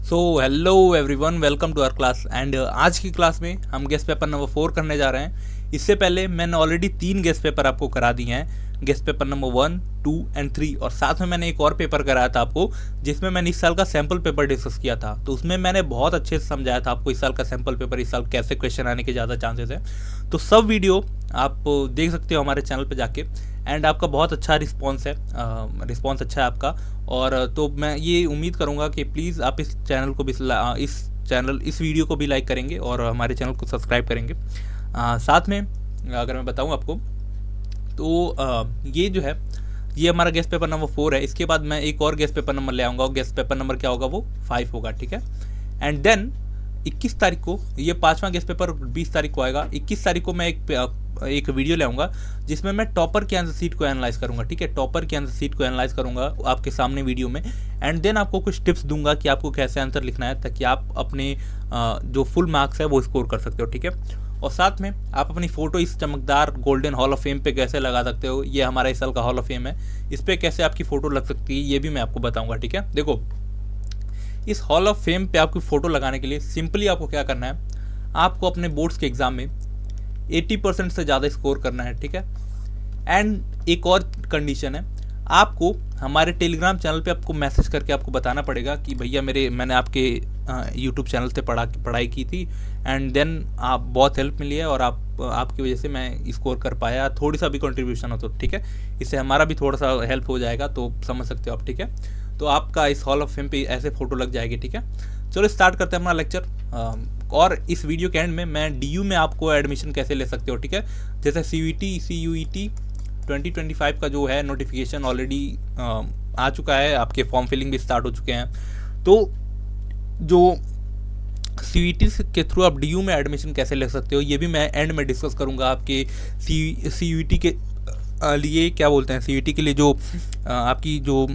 So hello everyone, welcome to our class. And आज की class में हम गेस्ट पेपर नंबर 4 करने जा रहे हैं। इससे पहले मैंने ऑलरेडी 3 गेस्ट पेपर आपको करा दिए हैं, गेस्ट पेपर नंबर 1, 2 एंड 3, और साथ में मैंने एक और पेपर कराया था आपको जिसमें मैंने इस साल का सैम्पल पेपर डिस्कस किया था। तो उसमें मैंने बहुत अच्छे से समझाया था आपको इस साल का सैम्पल पेपर, इस साल कैसे क्वेश्चन आने के ज़्यादा चांसेस है। तो सब वीडियो आप देख सकते हो हमारे चैनल पर जाके। एंड आपका बहुत अच्छा रिस्पॉन्स है, रिस्पॉन्स अच्छा है आपका। और तो मैं ये उम्मीद करूँगा कि प्लीज़ आप इस चैनल को भी इस वीडियो को भी लाइक करेंगे और हमारे चैनल को सब्सक्राइब करेंगे। साथ में अगर मैं बताऊँ आपको तो ये जो है ये हमारा गेस्ट पेपर नंबर 4 है। इसके बाद मैं एक और गेस्ट पेपर नंबर ले आऊँगा और गेस्ट पेपर नंबर क्या होगा, वो 5 होगा, ठीक है। एंड देन 21 तारीख को ये 5वां गेस्ट पेपर 20 तारीख को आएगा। 21 तारीख को मैं एक वीडियो ले आऊँगा जिसमें मैं टॉपर के आंसर सीट को एनालाइज करूँगा, ठीक है। टॉपर के आंसर सीट को एनालाइज करूँगा आपके सामने वीडियो में। एंड देन आपको कुछ टिप्स दूंगा कि आपको कैसे आंसर लिखना है ताकि आप अपने जो फुल मार्क्स है वो स्कोर कर सकते हो, ठीक है। और साथ में आप अपनी फ़ोटो इस चमकदार गोल्डन हॉल ऑफ फेम पे कैसे लगा सकते हो। ये हमारा इस साल का हॉल ऑफ फेम है, इस पर कैसे आपकी फ़ोटो लग सकती है ये भी मैं आपको बताऊँगा, ठीक है। देखो, इस हॉल ऑफ फेम पे आपकी फ़ोटो लगाने के लिए सिंपली आपको क्या करना है, आपको अपने बोर्ड्स के एग्ज़ाम में 80% से ज़्यादा स्कोर करना है, ठीक है। एंड एक और कंडीशन है, आपको हमारे टेलीग्राम चैनल पे आपको मैसेज करके आपको बताना पड़ेगा कि भैया मैंने आपके यूट्यूब चैनल से पढ़ाई की थी एंड देन आप बहुत हेल्प मिली है और आपकी वजह से मैं स्कोर कर पाया, थोड़ी सा भी कंट्रीब्यूशन हो तो, ठीक है। इससे हमारा भी थोड़ा सा हेल्प हो जाएगा, तो समझ सकते हो आप, ठीक है। तो आपका इस हॉल ऑफ फेम पे ऐसे फ़ोटो लग जाएगी, ठीक है। चलो स्टार्ट करते हैं अपना लेक्चर। और इस वीडियो के एंड में मैं DU में आपको एडमिशन कैसे ले सकते हो, ठीक है। जैसे CUET 2025 का जो है नोटिफिकेशन ऑलरेडी आ चुका है, आपके फॉर्म फिलिंग भी स्टार्ट हो चुके हैं। तो जो CUET के थ्रू आप DU में एडमिशन कैसे ले सकते हो ये भी मैं एंड में डिस्कस करूँगा। आपके CUET के लिए क्या बोलते हैं, CUET के लिए जो आपकी जो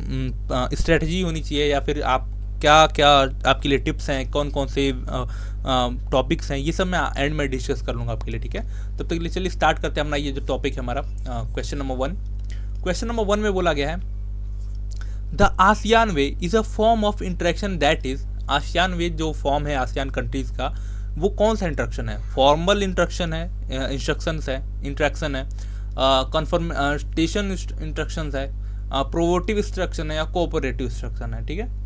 स्ट्रेटजी होनी चाहिए या फिर आप क्या आपके लिए टिप्स हैं, कौन कौन से टॉपिक्स हैं, ये सब मैं एंड में डिस्कस कर लूँगा आपके लिए, ठीक है। तब तक के लिए चलिए स्टार्ट करते हैं अपना ये जो टॉपिक है हमारा। Question number 1। क्वेश्चन नंबर 1 में बोला गया है, the ASEAN way is a form of interaction that is. ASEAN way जो फॉर्म है आसियान कंट्रीज़ का, वो कौन सा इंटरेक्शन है? फॉर्मल इंटरेक्शन है, इंस्ट्रक्शंस है, इंटरेक्शन है, कन्फर्मेशन इंस्ट्रक्शंस है, प्रोवोटिव इंस्ट्रक्शन है या कोऑपरेटिव इंस्ट्रक्शन है, ठीक है।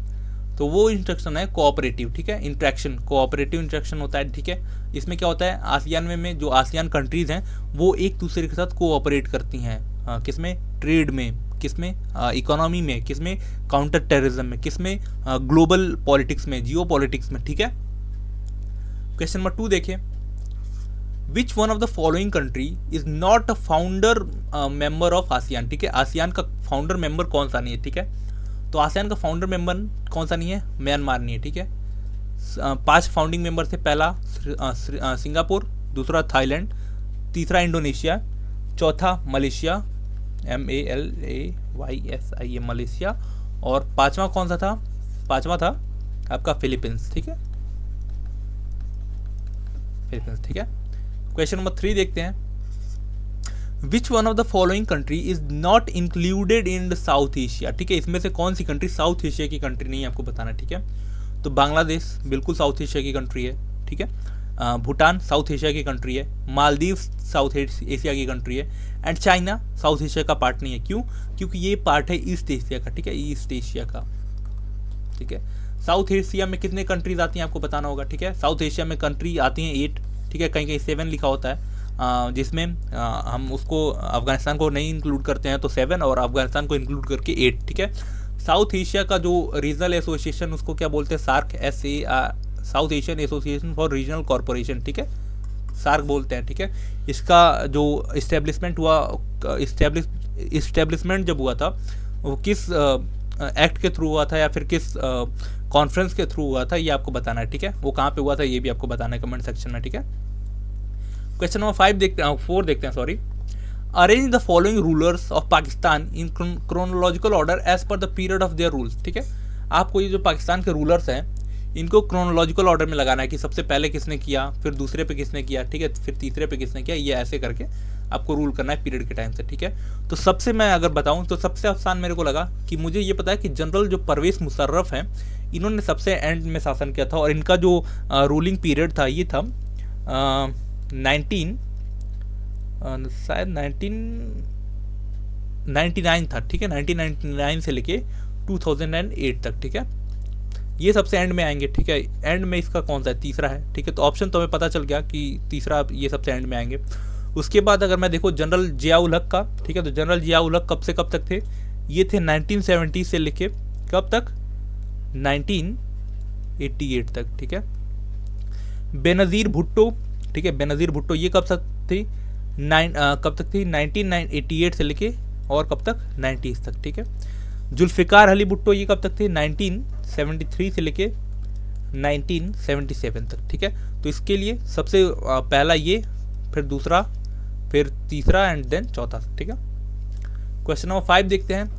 तो वो इंस्ट्रक्शन है कोऑपरेटिव, ठीक है। इंट्रैक्शन कोऑपरेटिव इंट्रैक्शन होता है, ठीक है। इसमें क्या होता है, आसियान में जो आसियान कंट्रीज़ हैं वो एक दूसरे के साथ कोऑपरेट करती हैं। किसमें? ट्रेड में, किसमें? इकोनॉमी में, किसमें? काउंटर टेररिज्म में, किसमें? ग्लोबल पॉलिटिक्स में, जियो पॉलिटिक्स में, ठीक है। क्वेश्चन नंबर 2 देखिए, विच one of the following country is not a founder member of ASEAN, ठीक है। आसियान का फाउंडर मेंबर कौन सा नहीं है, ठीक है। तो आसियान का फाउंडर मेंबर कौन सा नहीं है? म्यांमार नहीं है, ठीक है। 5 फाउंडिंग मेंबर थे, पहला सिंगापुर, दूसरा थाईलैंड, तीसरा इंडोनेशिया, चौथा मलेशिया, MALAYSIA मलेशिया, और 5वां कौन सा था? 5वां था आपका फिलीपींस, ठीक है। फिलीपींस, ठीक है। क्वेश्चन नंबर 3 देखते हैं, which one of the following country is not included in south Asia, ठीक है। इसमें से कौन सी कंट्री साउथ एशिया की कंट्री नहीं है, आपको बताना, ठीक है। तो बांग्लादेश बिल्कुल साउथ एशिया की कंट्री है, ठीक है। भूटान साउथ एशिया की कंट्री है, मालदीव साउथ एशिया की कंट्री है, एंड चाइना साउथ एशिया का पार्ट नहीं है। क्यों? क्योंकि ये पार्ट है ईस्ट एशिया का, ठीक है, ईस्ट एशिया का, ठीक है। साउथ एशिया में कितने कंट्रीज आती हैं आपको बताना होगा, ठीक है। साउथ एशिया में कंट्री आती हैं 8, ठीक है, कहीं कहीं 7 लिखा होता है, जिसमें हम उसको अफगानिस्तान को नहीं इंक्लूड करते हैं तो 7 और अफगानिस्तान को इंक्लूड करके 8, ठीक है। साउथ एशिया का जो रीजनल एसोसिएशन उसको क्या बोलते हैं? SAARC, South Asian Association for Regional Corporation, ठीक है, सार्क बोलते हैं, ठीक है। इसका जो इस्टेब्लिशमेंट जब हुआ था वो किस एक्ट के थ्रू हुआ था या फिर किस कॉन्फ्रेंस के थ्रू हुआ था, ये आपको बताना है, ठीक है। वो कहाँ पे हुआ था ये भी आपको बताना है कमेंट सेक्शन में, ठीक है। क्वेश्चन नंबर 4 देखते हैं, sorry. Arrange the following rulers of Pakistan in chronological order as per the period of their rules, ठीक है। आपको ये जो पाकिस्तान के रूलर्स हैं इनको क्रोनोलॉजिकल ऑर्डर में लगाना है कि सबसे पहले किसने किया, फिर दूसरे पे किसने किया, ठीक है, फिर तीसरे पे किसने किया, ये ऐसे करके आपको रूल करना है पीरियड के टाइम से, ठीक है। तो सबसे मैं अगर बताऊं तो सबसे आसान मेरे को लगा कि मुझे ये पता है कि जनरल जो परवेज़ मुशर्रफ हैं इन्होंने सबसे एंड में शासन किया था और इनका जो रूलिंग पीरियड था ये था 1999 था, ठीक है, 1999 से लेके 2008 तक, ठीक है। ये सबसे एंड में आएंगे, ठीक है। एंड में इसका कौन सा है? तीसरा है, ठीक है। तो ऑप्शन तो हमें पता चल गया कि तीसरा ये सबसे एंड में आएंगे। उसके बाद अगर मैं देखो जनरल जियाउल हक का, ठीक है, तो जनरल जियाउल हक कब से कब तक थे? ये थे 1970 से लेके कब तक? 1988 तक, ठीक है। बेनज़ीर भुट्टो, ठीक है, बेनज़ीर भुट्टो ये कब तक थी? कब तक थी? 1988 से लेके और कब तक? 90s तक, ठीक है। जुल्फ़िकार अली भुट्टो ये कब तक थे? 1973 से लेके 1977 तक, ठीक है। तो इसके लिए सबसे पहला ये, फिर दूसरा, फिर तीसरा एंड देन चौथा, ठीक है। क्वेश्चन नंबर 5 देखते हैं।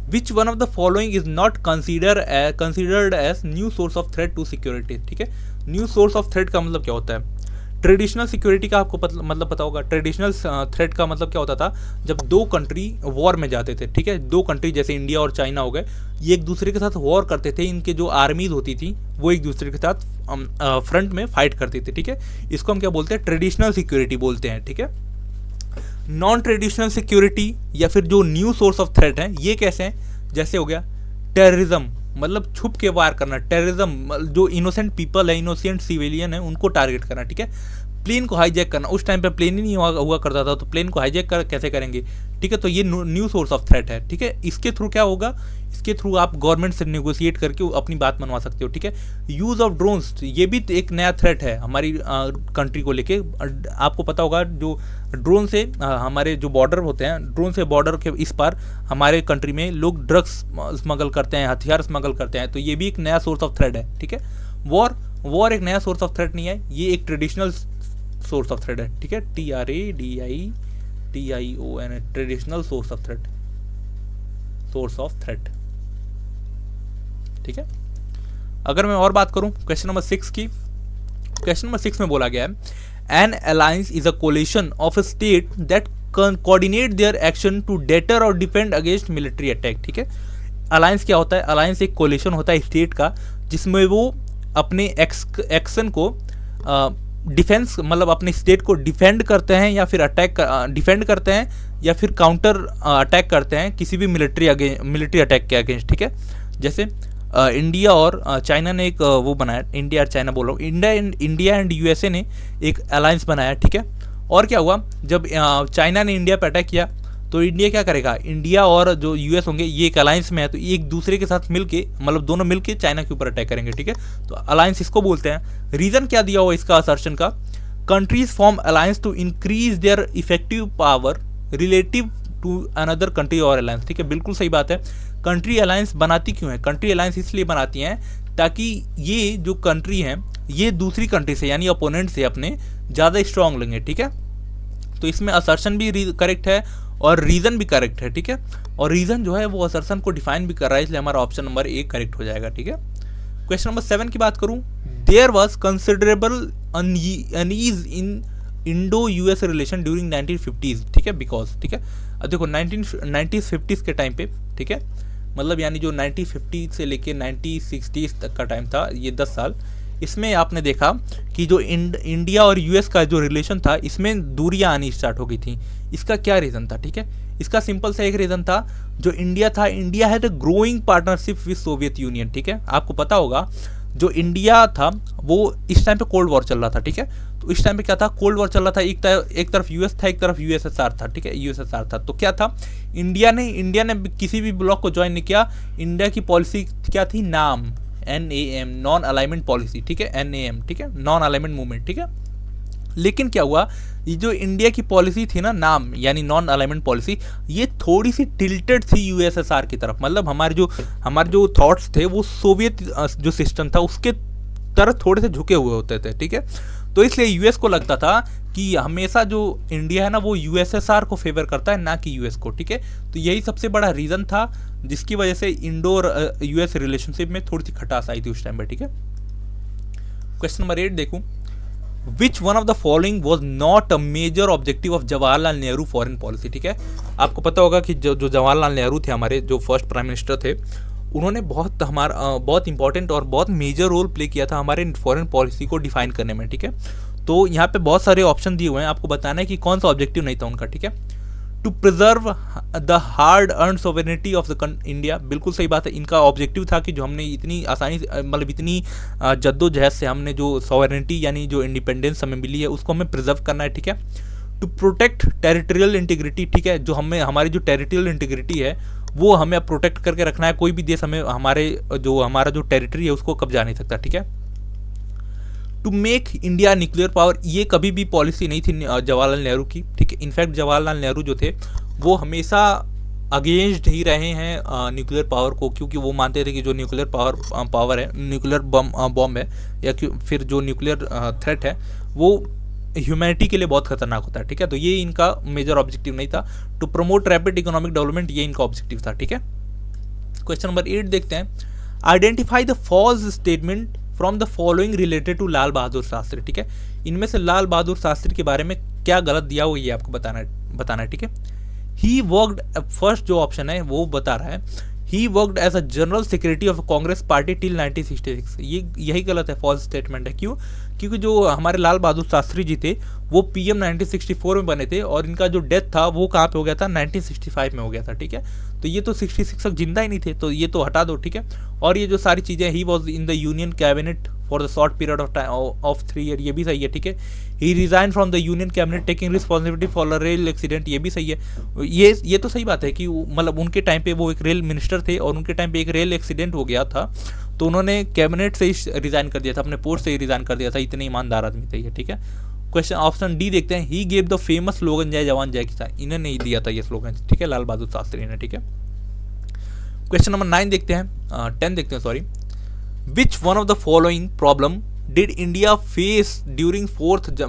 Which one of the following is not considered as new source of threat to security, ठीक है। न्यू सोर्स ऑफ थ्रेट का मतलब क्या होता है? ट्रेडिशनल सिक्योरिटी का आपको मतलब पता होगा। ट्रेडिशनल थ्रेट का मतलब क्या होता था? जब दो कंट्री वॉर में जाते थे, ठीक है, दो कंट्री जैसे इंडिया और चाइना हो गए, ये एक दूसरे के साथ वॉर करते थे। इनके जो आर्मीज होती थी वो एक दूसरे के साथ फ्रंट में फाइट करती थी, ठीक है। इसको हम क्या बोलते हैं? ट्रेडिशनल सिक्योरिटी बोलते हैं, ठीक है। नॉन ट्रेडिशनल सिक्योरिटी या फिर जो न्यू सोर्स ऑफ थ्रेट है, ये कैसे हैं? जैसे हो गया टेररिज्म, मतलब छुप के वार करना। टेररिज्म जो इनोसेंट पीपल है, इनोसेंट सिविलियन है, उनको टारगेट करना, ठीक है। प्लेन को हाईजैक करना, उस टाइम पे प्लेन ही नहीं हुआ करता था, तो प्लेन को हाईजैक कैसे करेंगे, ठीक है। तो ये न्यू सोर्स ऑफ थ्रेट है, ठीक है। इसके थ्रू क्या होगा? इसके थ्रू आप गवर्नमेंट से नेगोशिएट करके अपनी बात मनवा सकते हो, ठीक है। यूज़ ऑफ ड्रोन्स, ये भी एक नया थ्रेट है हमारी कंट्री को लेके। आपको पता होगा जो ड्रोन से हमारे जो बॉर्डर होते हैं, ड्रोन से बॉर्डर के इस पार हमारे कंट्री में लोग ड्रग्स स्मगल करते हैं, हथियार स्मगल करते हैं, तो ये भी एक नया सोर्स ऑफ थ्रेट है, ठीक है। वॉर एक नया सोर्स ऑफ थ्रेट नहीं है, ये एक ट्रेडिशनल सोर्स ऑफ थ्रेट है, ठीक है। TRADITION, traditional source of threat, ठीक है। अगर मैं और बात करूं क्वेश्चन नंबर 6 की, क्वेश्चन नंबर 6 में बोला गया है an alliance is a coalition of a state that coordinate their action to deter और डिफेंड अगेंस्ट मिलिट्री अटैक, ठीक है। अलायंस क्या होता है? अलायंस एक कोलिशन होता है स्टेट का, जिसमें वो अपने एक्शन को डिफेंस, मतलब अपने स्टेट को डिफेंड करते हैं या फिर डिफेंड करते हैं या फिर काउंटर अटैक करते हैं किसी भी मिलिट्री अटैक के अगेंस्ट, ठीक है। जैसे इंडिया और चाइना ने एक वो बनाया, इंडिया और चाइना बोल रहा हूँ, इंडिया एंड यूएसए ने एक अलायंस बनाया, ठीक है। और क्या हुआ? जब चाइना ने इंडिया पर अटैक किया तो इंडिया क्या करेगा? इंडिया और जो यूएस होंगे ये एक अलायंस में है, तो एक दूसरे के साथ मिलके, मतलब दोनों मिलके चाइना के ऊपर अटैक करेंगे, ठीक है। तो अलायंस इसको बोलते हैं। रीजन क्या दिया हुआ इसका असर्शन का? Countries form alliance to increase their effective power relative to another country और अलायंस, ठीक है, बिल्कुल सही बात है। कंट्री अलायंस बनाती क्यों है? कंट्री अलायंस इसलिए बनाती हैं ताकि ये जो कंट्री हैं ये दूसरी कंट्री से यानी अपोनेंट से अपने ज़्यादा स्ट्रांग लेंगे, ठीक है। तो इसमें असर्शन भी करेक्ट है और रीज़न भी करेक्ट है, ठीक है। और रीज़न जो है वो असर्शन को डिफाइन भी कर रहा है, इसलिए हमारा ऑप्शन नंबर 1 करेक्ट हो जाएगा, ठीक है। क्वेश्चन नंबर 7 की बात करूँ, there was considerable unease in Indo US relation during 1950s, ठीक है, बिकॉज, ठीक है। अब देखो 1950s के टाइम पे, ठीक है, मतलब यानी जो 1950 से लेके 1960s तक का टाइम था, ये 10 साल, इसमें आपने देखा कि जो इंडिया और यूएस का जो रिलेशन था इसमें दूरियां आनी स्टार्ट हो गई थी। इसका क्या रीज़न था? ठीक है, इसका सिंपल सा एक रीज़न था, जो इंडिया था, India had a growing partnership with Soviet union. ठीक है, आपको पता होगा जो इंडिया था वो इस टाइम पे कोल्ड वॉर चल रहा था। ठीक है, तो इस टाइम पे क्या था, कोल्ड वॉर चल रहा था, एक तरफ यूएस था, एक तरफ यूएसएसआर था। ठीक है, यूएसएसआर था, तो क्या था, इंडिया ने किसी भी ब्लॉक को ज्वाइन नहीं किया। इंडिया की पॉलिसी क्या थी, नाम, NAM, नॉन अलाइनमेंट पॉलिसी। ठीक है, NAM, ठीक है, नॉन अलाइनमेंट मूवमेंट। ठीक है, लेकिन क्या हुआ, ये जो इंडिया की पॉलिसी थी ना, नाम यानी नॉन अलाइनमेंट पॉलिसी, ये थोड़ी सी टिल्टेड थी यूएसएसआर की तरफ। मतलब हमारे जो थॉट्स थे वो सोवियत जो सिस्टम था उसके तरफ थोड़े से झुके हुए होते थे। ठीक है, तो इसलिए यूएस को लगता था कि हमेशा जो इंडिया है ना वो यूएसएसआर को फेवर करता है, ना कि यूएस को। ठीक है, तो यही सबसे बड़ा रीज़न था जिसकी वजह से इंडो और यूएस रिलेशनशिप में थोड़ी सी खटास आई थी उस टाइम पर। ठीक है, क्वेश्चन नंबर 8 देखूँ, which one of the following was not a major objective of Jawaharlal Nehru foreign policy. ठीक है, आपको पता होगा कि जो जवाहरलाल नेहरू थे, हमारे जो फर्स्ट प्राइम मिनिस्टर थे, उन्होंने बहुत इंपॉर्टेंट और बहुत मेजर रोल प्ले किया था हमारे फॉरेन पॉलिसी को डिफाइन करने में, ठीक है। तो यहाँ पे बहुत सारे ऑप्शन दिए हुए हैं, आपको बताना है कि कौन सा ऑब्जेक्टिव नहीं था उनका, ठीक है। To preserve the hard earn sovereignty of the India, बिल्कुल सही बात है। इनका ऑब्जेक्टिव था कि जो हमने इतनी आसानी से मतलब इतनी जद्दोजहद से हमने जो सोवेरेनिटी यानी जो इंडिपेंडेंस हमें मिली है उसको हमें प्रिजर्व करना है, ठीक है। टू प्रोटेक्ट टेरिटोरियल इंटीग्रिटी, ठीक है, जो हमें हमारी जो टेरिटोरियल इंटीग्रिटी है वो हमें प्रोटेक्ट करके रखना है। कोई भी देश हमें हमारा जो टेरिटरी है उसको कब्जा नहीं सकता, ठीक है। To make India nuclear power, ये कभी भी पॉलिसी नहीं थी जवाहरलाल नेहरू की, ठीक है। इनफैक्ट जवाहरलाल नेहरू जो थे वो हमेशा अगेंस्ट ही रहे हैं न्यूक्लियर पावर को, क्योंकि वो मानते थे कि जो न्यूक्लियर पावर है, न्यूक्लियर बॉम्ब है या फिर जो न्यूक्लियर थ्रेट है वो ह्यूमैनिटी के लिए बहुत खतरनाक होता है, ठीक है। तो ये इनका मेजर ऑब्जेक्टिव नहीं था। To promote rapid economic development, ये इनका ऑब्जेक्टिव था, ठीक है। क्वेश्चन नंबर 8 देखते हैं। Identify the false statement from the following related to Lal Bahadur Shastri, ठीक है। इनमें से लाल बहादुर शास्त्री के बारे में क्या गलत दिया हुआ ये आपको बताना है, ठीक है। ही वर्कड, फर्स्ट जो ऑप्शन है वो बता रहा है he worked as a general secretary of Congress party till 1966, ये यही गलत है, फॉल्स स्टेटमेंट है। क्यों? क्योंकि जो हमारे लाल बहादुर शास्त्री जी थे वो पीएम 1964 में बने थे और इनका जो डेथ था वो कहाँ पे हो गया था, 1965 में हो गया था, ठीक है। तो ये तो 66 तक जिंदा ही नहीं थे, तो ये तो हटा दो, ठीक है। और ये जो सारी चीज़ें, he was in the union cabinet for the short period of time of 3 year, ये भी सही है, ठीक है। He resign from the union cabinet taking responsibility for the rail accident, ये भी सही है। ये तो सही बात है कि मतलब उनके टाइम पे वो एक रेल मिनिस्टर थे और उनके टाइम पे एक रेल एक्सीडेंट हो गया था तो उन्होंने कैबिनेट से ही रिजाइन कर दिया था, अपने पोस्ट से ही रिजाइन कर दिया था, इतने ईमानदार आदमी थे ये, ठीक है। क्वेश्चन ऑप्शन डी देखते हैं। He gave the famous slogan जय जवान जय किसान, इन्होंने ही दिया था ये स्लोगन, ठीक है, लाल बहादुर शास्त्री ने, ठीक है। क्वेश्चन नंबर 9 देखते हैं, 10 देखते हैं, sorry. Which one of the following problem did India face during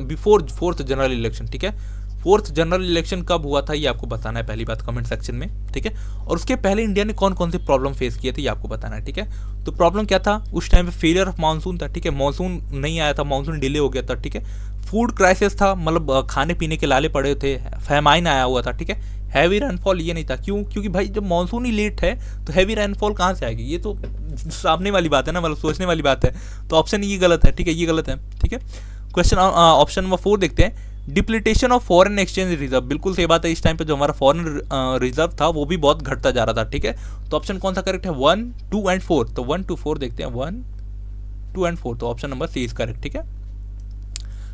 before fourth general election, ठीक है। फोर्थ जनरल इलेक्शन कब हुआ था ये आपको बताना है, पहली बात कमेंट सेक्शन में, ठीक है। और उसके पहले इंडिया ने कौन कौन से प्रॉब्लम फेस किए थे ये आपको बताना है, ठीक है। तो प्रॉब्लम क्या था, उस टाइम पे फेलियर ऑफ मानसून था, ठीक है, मानसून नहीं आया था, मानसून डिले हो गया था, ठीक है। फूड क्राइसिस था, मतलब खाने पीने के लाले पड़े थे, फैमाइन आया हुआ था, ठीक है। हैवी रेनफॉल ये नहीं था, क्यों? क्योंकि भाई जब मानसून ही लेट है तो हैवी रेनफॉल कहाँ से आएगी, ये तो सामने वाली बात है ना, मतलब सोचने वाली बात है। तो ऑप्शन ये गलत है, ठीक है, ये गलत है, ठीक है। क्वेश्चन ऑप्शन नंबर 4 देखते हैं। डिप्लीटेशन ऑफ फॉरेन एक्सचेंज रिजर्व, बिल्कुल सही बात है। इस टाइम पे जो हमारा फॉरेन रिजर्व था वो भी बहुत घटता जा रहा था, ठीक है। तो ऑप्शन कौन सा करेक्ट है, 1, 2 एंड 4। तो 1 2 4 देखते हैं, 1 2 एंड 4, तो option number C is correct, ठीक है।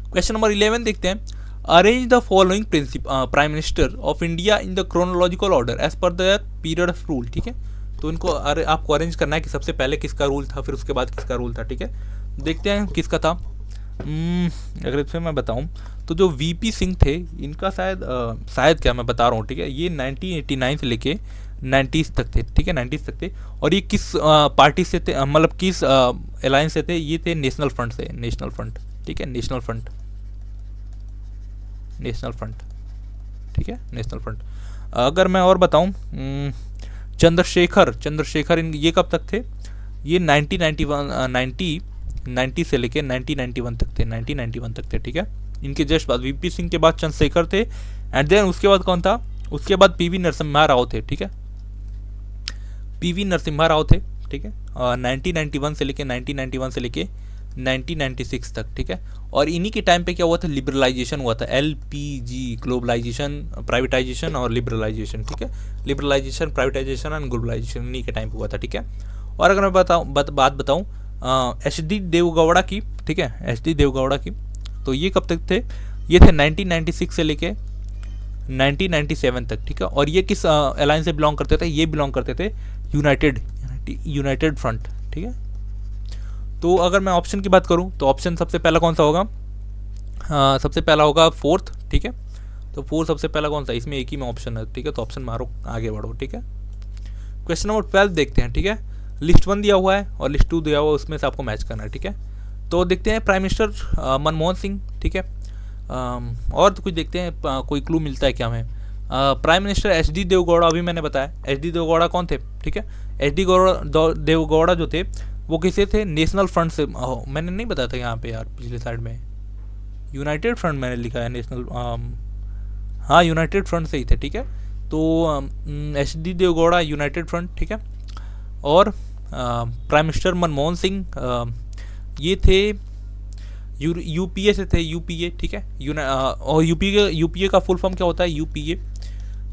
क्वेश्चन नंबर 11 देखते हैं। Arrange the following prime minister of India in the chronological order as per their period of rule, ठीक है। तो इनको आपको अरेंज करना है कि सबसे पहले किसका रूल था, फिर उसके बाद किसका रूल था, ठीक है। देखते हैं किसका था। अगर इसमें मैं बताऊं तो जो वीपी सिंह थे इनका शायद क्या मैं बता रहा हूँ, ठीक है, ये 1989 से लेके 90s तक थे, ठीक है, 90s तक थे। और ये किस पार्टी से थे, मतलब किस अलायंस से थे, ये थे नेशनल फ्रंट से, नेशनल फ्रंट, ठीक है, नेशनल फ्रंट, ठीक है, नेशनल फ्रंट। अगर मैं और बताऊं, चंद्रशेखर ये कब तक थे, ये 1990 से लेके 1991 तक थे, 1991 तक थे, ठीक है। इनके जस्ट बाद वीपी सिंह के बाद चंद्रशेखर थे, एंड देन उसके बाद कौन था, उसके बाद पीवी नरसिम्हा राव थे, ठीक है, पीवी नरसिम्हा राव थे, ठीक है। 1991 से लेके 1996 तक, ठीक है। और इन्हीं के टाइम पे क्या हुआ था, लिबरलाइजेशन हुआ था, LPG, ग्लोबलाइजेशन, प्राइवेटाइजेशन और लिबरलाइजेशन, ठीक है, लिबरलाइजेशन, प्राइवेटाइजेशन एंड ग्लोबलाइजेशन इन्हीं के टाइम पे हुआ था, ठीक है। और अगर मैं बात बताऊँ HD देवगौड़ा की, ठीक है, HD देवगौड़ा की, तो ये कब तक थे, ये थे 1996 से लेके 1997 तक, ठीक है। और ये किस अलायंस से बिलोंग करते थे, ये बिलोंग करते थे यूनाइटेड फ्रंट, ठीक है। तो अगर मैं ऑप्शन की बात करूं तो ऑप्शन सबसे पहला कौन सा होगा, सबसे पहला होगा 4th, ठीक है। तो 4 सबसे पहला कौन सा, इसमें एक ही में ऑप्शन है, ठीक है, तो ऑप्शन मारो, आगे बढ़ो, ठीक है। क्वेश्चन नंबर 12 देखते हैं, ठीक है। लिस्ट 1 दिया हुआ है और लिस्ट 2 दिया हुआ है, उसमें से आपको मैच करना है, ठीक है। तो देखते हैं प्राइम मिनिस्टर मनमोहन सिंह, ठीक है। और तो कुछ देखते हैं, कोई क्लू मिलता है क्या हमें। प्राइम मिनिस्टर HD देवगौड़ा, अभी मैंने बताया HD देवगौड़ा कौन थे, ठीक है। HD देवगौड़ा जो थे वो किसे थे, नेशनल फ्रंट से, मैंने नहीं बताया था यहाँ पे यार, पिछले साइड में यूनाइटेड फ्रंट मैंने लिखा है, नेशनल, हाँ यूनाइटेड फ्रंट से ही थे, ठीक है। तो HD देवगौड़ा यूनाइटेड फ्रंट, ठीक है। और प्राइम मिनिस्टर मनमोहन सिंह ये थे यूपीए से थे, यूपीए, ठीक है। और यूपीए का फुल फॉर्म क्या होता है? यूपीए,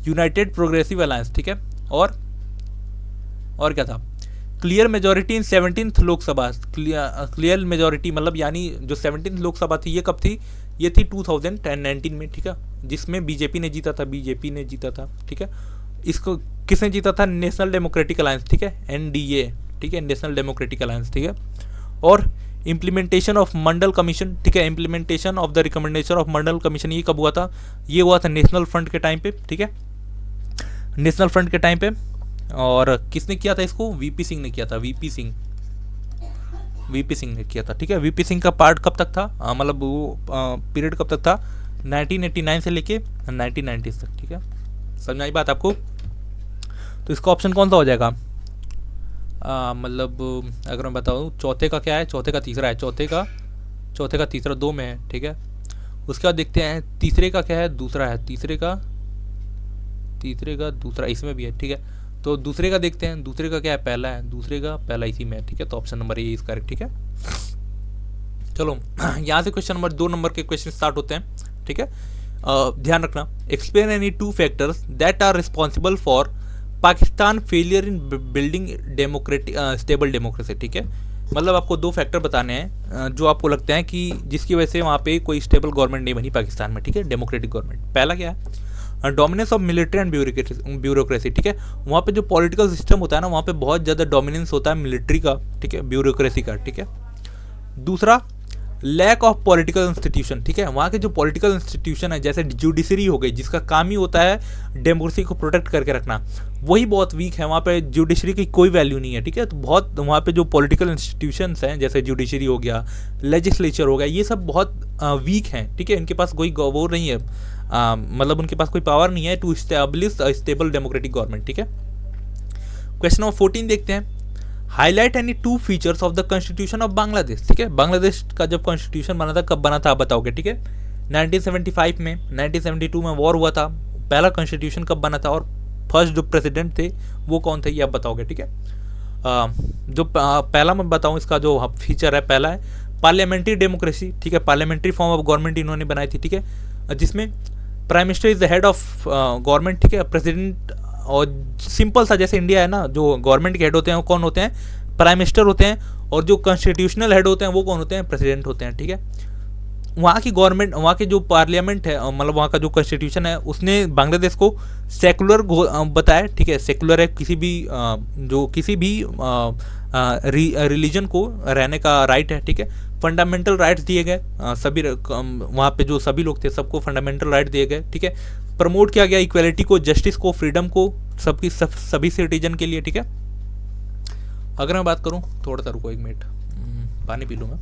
यूनाइटेड प्रोग्रेसिव अलायंस, ठीक है। और क्या था? Clear majority in 17th Lok Sabha. Clear majority मतलब यानी जो 17th लोकसभा थी ये कब थी? ये थी 2019 में, ठीक है, जिसमें बीजेपी ने जीता था, ठीक है। इसको किसने जीता था? नेशनल डेमोक्रेटिक अलायंस, ठीक है, एनडीए, ठीक है, नेशनल डेमोक्रेटिक अलायंस, ठीक है। और इम्प्लीमेंटेशन ऑफ मंडल कमीशन, ठीक है, implementation of the recommendation of Mandal commission, ये कब हुआ था? ये हुआ था नेशनल फ्रंट के टाइम पे, ठीक है, नेशनल फ्रंट के टाइम पे। और किसने किया था इसको? वीपी सिंह ने किया था, वीपी सिंह ने किया था, ठीक है। वीपी सिंह का पार्ट कब तक था, मतलब वो पीरियड कब तक था? 1989 से लेके 1990 तक, ठीक है। समझ आई बात आपको? तो इसका ऑप्शन कौन सा हो जाएगा? मतलब अगर मैं बताऊँ चौथे का क्या है, चौथे का तीसरा है, चौथे का तीसरा, दो में है, ठीक है। उसके बाद देखते हैं तीसरे का क्या है, दूसरा है, तीसरे का दूसरा इसमें भी है, ठीक है। तो दूसरे का देखते हैं, दूसरे का क्या है? पहला है, दूसरे का पहला इसी में है, ठीक है। तो option number A is correct, ठीक है। चलो यहाँ से क्वेश्चन नंबर 2 नंबर के क्वेश्चन स्टार्ट होते हैं, ठीक है। ध्यान रखना, explain any 2 factors that are responsible for Pakistan failure in building democratic stable democracy, ठीक है। मतलब आपको 2 फैक्टर बताने हैं जो आपको लगता है कि जिसकी वजह से वहाँ पे कोई स्टेबल गवर्नमेंट नहीं बनी पाकिस्तान में, ठीक है, डेमोक्रेटिक गवर्नमेंट। पहला क्या है? Dominance of military and bureaucracy, ठीक है। वहाँ पे जो पॉलिटिकल सिस्टम होता है ना, वहाँ पे बहुत ज़्यादा डोमिनेंस होता है मिलिट्री का, ठीक है, ब्यूरोक्रेसी का, ठीक है। दूसरा, लैक ऑफ पॉलिटिकल इंस्टीट्यूशन, ठीक है। वहाँ के जो पॉलिटिकल इंस्टीट्यूशन है जैसे जुडिशरी हो गई, जिसका काम ही होता है डेमोक्रेसी को प्रोटेक्ट करके रखना, वही बहुत वीक है। वहाँ पे जुडिशरी की कोई वैल्यू नहीं है, ठीक है। तो बहुत वहाँ पे जो पॉलिटिकल इंस्टीट्यूशंस हैं जैसे जुडिशरी हो गया, लेजिस्लेचर हो गया, ये सब बहुत वीक हैं, ठीक है। इनके पास कोई वो नहीं है, मतलब उनके पास कोई पावर नहीं है to establish a stable democratic government, ठीक है। क्वेश्चन नंबर 14 देखते हैं, highlight any 2 features of the constitution of Bangladesh, ठीक है। बांग्लादेश का जब कॉन्स्टिट्यूशन बना था, कब बना था आप बताओगे, ठीक है। 1975 में, 1972 में वॉर हुआ था, पहला कॉन्स्टिट्यूशन कब बना था, और फर्स्ट जो प्रेसिडेंट थे वो कौन थे, ये आप बताओगे, ठीक है। जो पहला मैं बताऊँ, इसका जो फीचर है पहला है पार्लियामेंट्री डेमोक्रेसी, ठीक है। पार्लियामेंट्री फॉर्म ऑफ गवर्नमेंट इन्होंने बनाई थी, ठीक है, जिसमें prime minister is the head of government, ठीक है। प्रेसिडेंट, और सिंपल सा जैसे इंडिया है ना, जो गवर्नमेंट के हेड होते हैं वो कौन होते हैं? प्राइम मिनिस्टर होते हैं, और जो कॉन्स्टिट्यूशनल हेड होते हैं वो कौन होते हैं? प्रेसिडेंट होते हैं, ठीक है। वहाँ की गवर्नमेंट, वहाँ के जो पार्लियामेंट है, मतलब वहाँ का जो कॉन्स्टिट्यूशन है, उसने बांग्लादेश को सेकुलर बताया, ठीक है। सेकुलर है, किसी भी रिलीजन को रहने का राइट है, ठीक है। फंडामेंटल राइट्स दिए गए, सभी वहाँ पे जो सभी लोग थे सबको फंडामेंटल राइट दिए गए, ठीक है। प्रमोट किया गया इक्वालिटी को, जस्टिस को, फ्रीडम को, सभी सिटीजन के लिए, ठीक है। अगर मैं बात करूँ, थोड़ा सा रुको 1 मिनट, पानी पी लूँगा।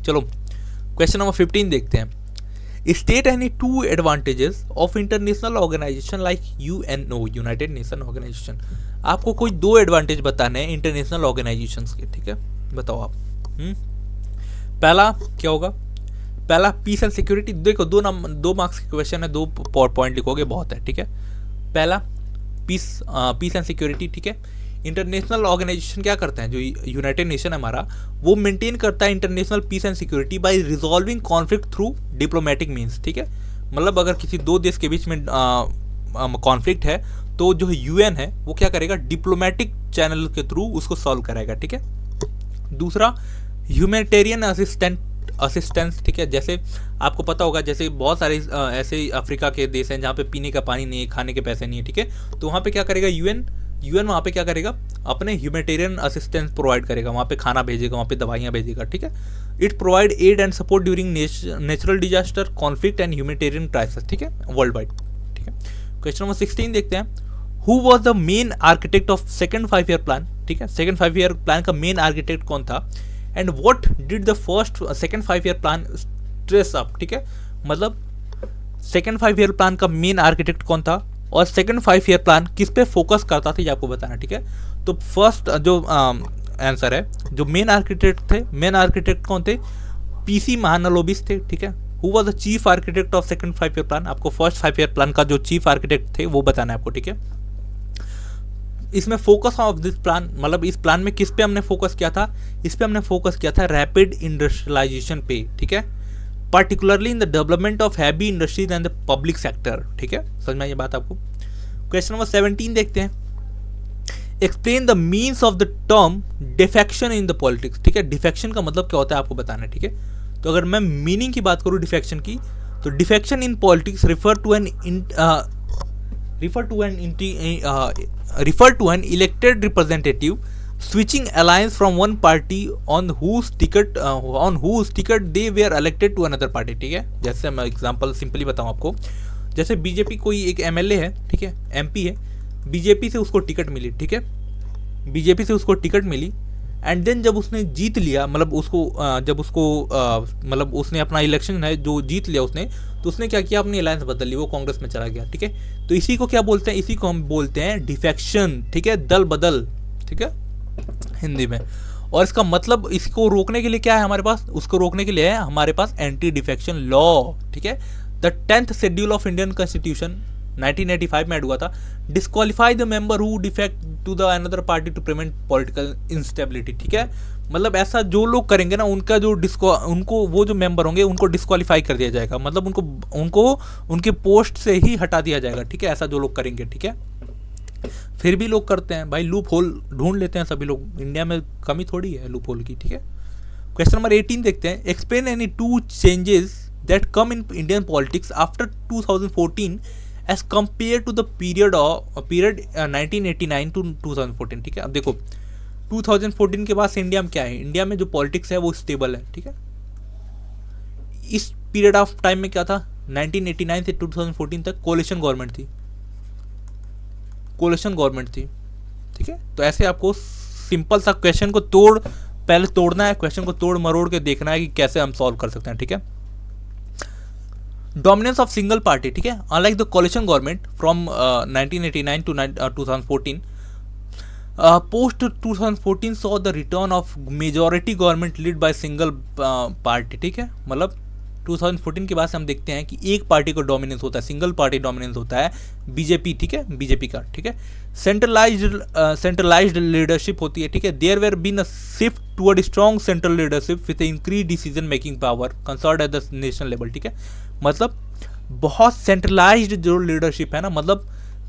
चलो क्वेश्चन नंबर 15 देखते हैं, state any 2 advantages of international organisation like UNO, United Nation organisation. आपको कोई 2 एडवांटेज बताने हैं इंटरनेशनल ऑर्गेनाइजेशंस के, ठीक है, बताओ आप। पहला क्या होगा? पहला पीस एंड सिक्योरिटी। देखो 2 मार्क्स के क्वेश्चन है, 2 पॉइंट लिखोगे बहुत है, ठीक है। पहला पीस एंड सिक्योरिटी, ठीक है। इंटरनेशनल ऑर्गेनाइजेशन क्या करते हैं, जो यूनाइटेड नेशन है हमारा, वो मेंटेन करता है international peace and security by resolving conflict through diplomatic means, ठीक है। मतलब अगर किसी 2 देश के बीच में कॉन्फ्लिक्ट है तो जो यूएन है वो क्या करेगा? डिप्लोमेटिक चैनल के थ्रू उसको सॉल्व कराएगा, ठीक है। दूसरा, ह्यूमैनिटेरियन असिस्टेंस, ठीक है। जैसे आपको पता होगा, जैसे बहुत सारे ऐसे अफ्रीका के देश हैं जहाँ पे पीने का पानी नहीं है, खाने के पैसे नहीं है, ठीक है। तो वहाँ पे क्या करेगा यूएन वहाँ पे क्या करेगा? अपने ह्यूमैनिटेरियन असिस्टेंस प्रोवाइड करेगा, वहाँ पे खाना भेजेगा, वहाँ पे दवाइयाँ भेजेगा, ठीक है। It provide aid and support during natural disaster, conflict and humanitarian crisis, ठीक है, वर्ल्ड वाइड, ठीक है। क्वेश्चन नंबर 16 देखते हैं, who was the main architect of second 5-year plan, ठीक है। सेकंड 5-year प्लान का मेन आर्किटेक्ट कौन था? And what did the second 5-year plan stress up, ठीक है। मतलब सेकंड 5-year प्लान का मेन आर्किटेक्ट कौन था, और सेकंड 5-year प्लान किस पे फोकस करता था, ये आपको बताना, ठीक है। तो फर्स्ट जो आंसर है, जो मेन आर्किटेक्ट कौन थे? पीसी महानलोबिस थे, ठीक है। Who was the chief architect of second 5 year plan, आपको फर्स्ट 5 ईयर प्लान का जो चीफ आर्किटेक्ट थे वो बताना है आपको, ठीक है। इसमें फोकस ऑफ दिस प्लान, मतलब इस प्लान में किस पे हमने फोकस किया था, इस पे हमने फोकस किया था रैपिड इंडस्ट्रियलाइजेशन पे, ठीक है, particularly in the development of heavy industries and the public sector, ठीक है, समझ में ये बात आपको। क्वेश्चन नंबर 17 देखते हैं, explain the means of the term defection in the politics, ठीक है। डिफेक्शन का मतलब क्या होता है आपको बताना है, ठीक है। तो अगर मैं मीनिंग की बात करूँ डिफेक्शन की, तो defection in politics refer to an elected representative switching alliance from one party on whose ticket they were elected to another party, ठीक है। जैसे मैं एग्जांपल सिंपली बताऊं आपको, जैसे बीजेपी कोई एक एमएलए है, ठीक है, एमपी है, बीजेपी से उसको टिकट मिली, ठीक है, बीजेपी से उसको टिकट मिली, एंड देन जब उसने जीत लिया, मतलब उसने अपना इलेक्शन है जो जीत लिया उसने, तो उसने क्या किया, अपनी अलायंस बदल ली, वो कांग्रेस में चला गया, ठीक है। तो इसी को क्या बोलते हैं, इसी को हम बोलते हैं डिफेक्शन, ठीक है, दल बदल, ठीक है, हिंदी में। और इसका मतलब इसको रोकने के लिए क्या है हमारे पास, उसको रोकने के लिए है हमारे पास एंटी डिफेक्शन लॉ, ठीक है। The 10th schedule of Indian constitution 1985 में ऐड हुआ था, disqualify the member who defect to the another party to prevent political instability, ठीक है। मतलब ऐसा जो लोग करेंगे ना, उनका जो उनको वो जो मेंबर होंगे उनको डिस्क्वालीफाई कर दिया जाएगा, मतलब उनको उनके पोस्ट से ही हटा दिया जाएगा, ठीक है, ऐसा जो लोग करेंगे, ठीक है। फिर भी लोग करते हैं भाई, लूप होल ढूंढ लेते हैं सभी लोग, इंडिया में कमी थोड़ी है लूप होल की, ठीक है। क्वेश्चन नंबर 18 देखते हैं, explain any 2 changes that come in Indian politics after 2014 as compare to the period 1989 to 2014, ठीक है। अब देखो 2014 के बाद से इंडिया में क्या है, इंडिया में जो पॉलिटिक्स है वो स्टेबल है, ठीक है। इस पीरियड ऑफ टाइम में क्या था, 1989 से 2014 तक कोalition गवर्नमेंट थी, ठीक है। तो ऐसे आपको सिंपल सा क्वेश्चन को पहले तोड़ना है, क्वेश्चन को तोड़ मरोड़ के देखना है कि कैसे हम सॉल्व कर सकते हैं, ठीक है। डोमिनेंस ऑफ सिंगल पार्टी, ठीक है, unlike the coalition government from 1989 to 2014, post 2014 saw the return of majority government lead by single party, ठीक है। मतलब 2014 के बाद से हम देखते हैं कि एक पार्टी को डोमिनेंस होता है, सिंगल पार्टी डोमिनेंस होता है, बीजेपी, ठीक है, बीजेपी का, ठीक है। सेंट्रलाइज्ड लीडरशिप होती है, ठीक है। There were been a shift toward strong central leadership with increase decision making power concerned at the national level, ठीक है। मतलब बहुत सेंट्रलाइज्ड जो लीडरशिप है ना, मतलब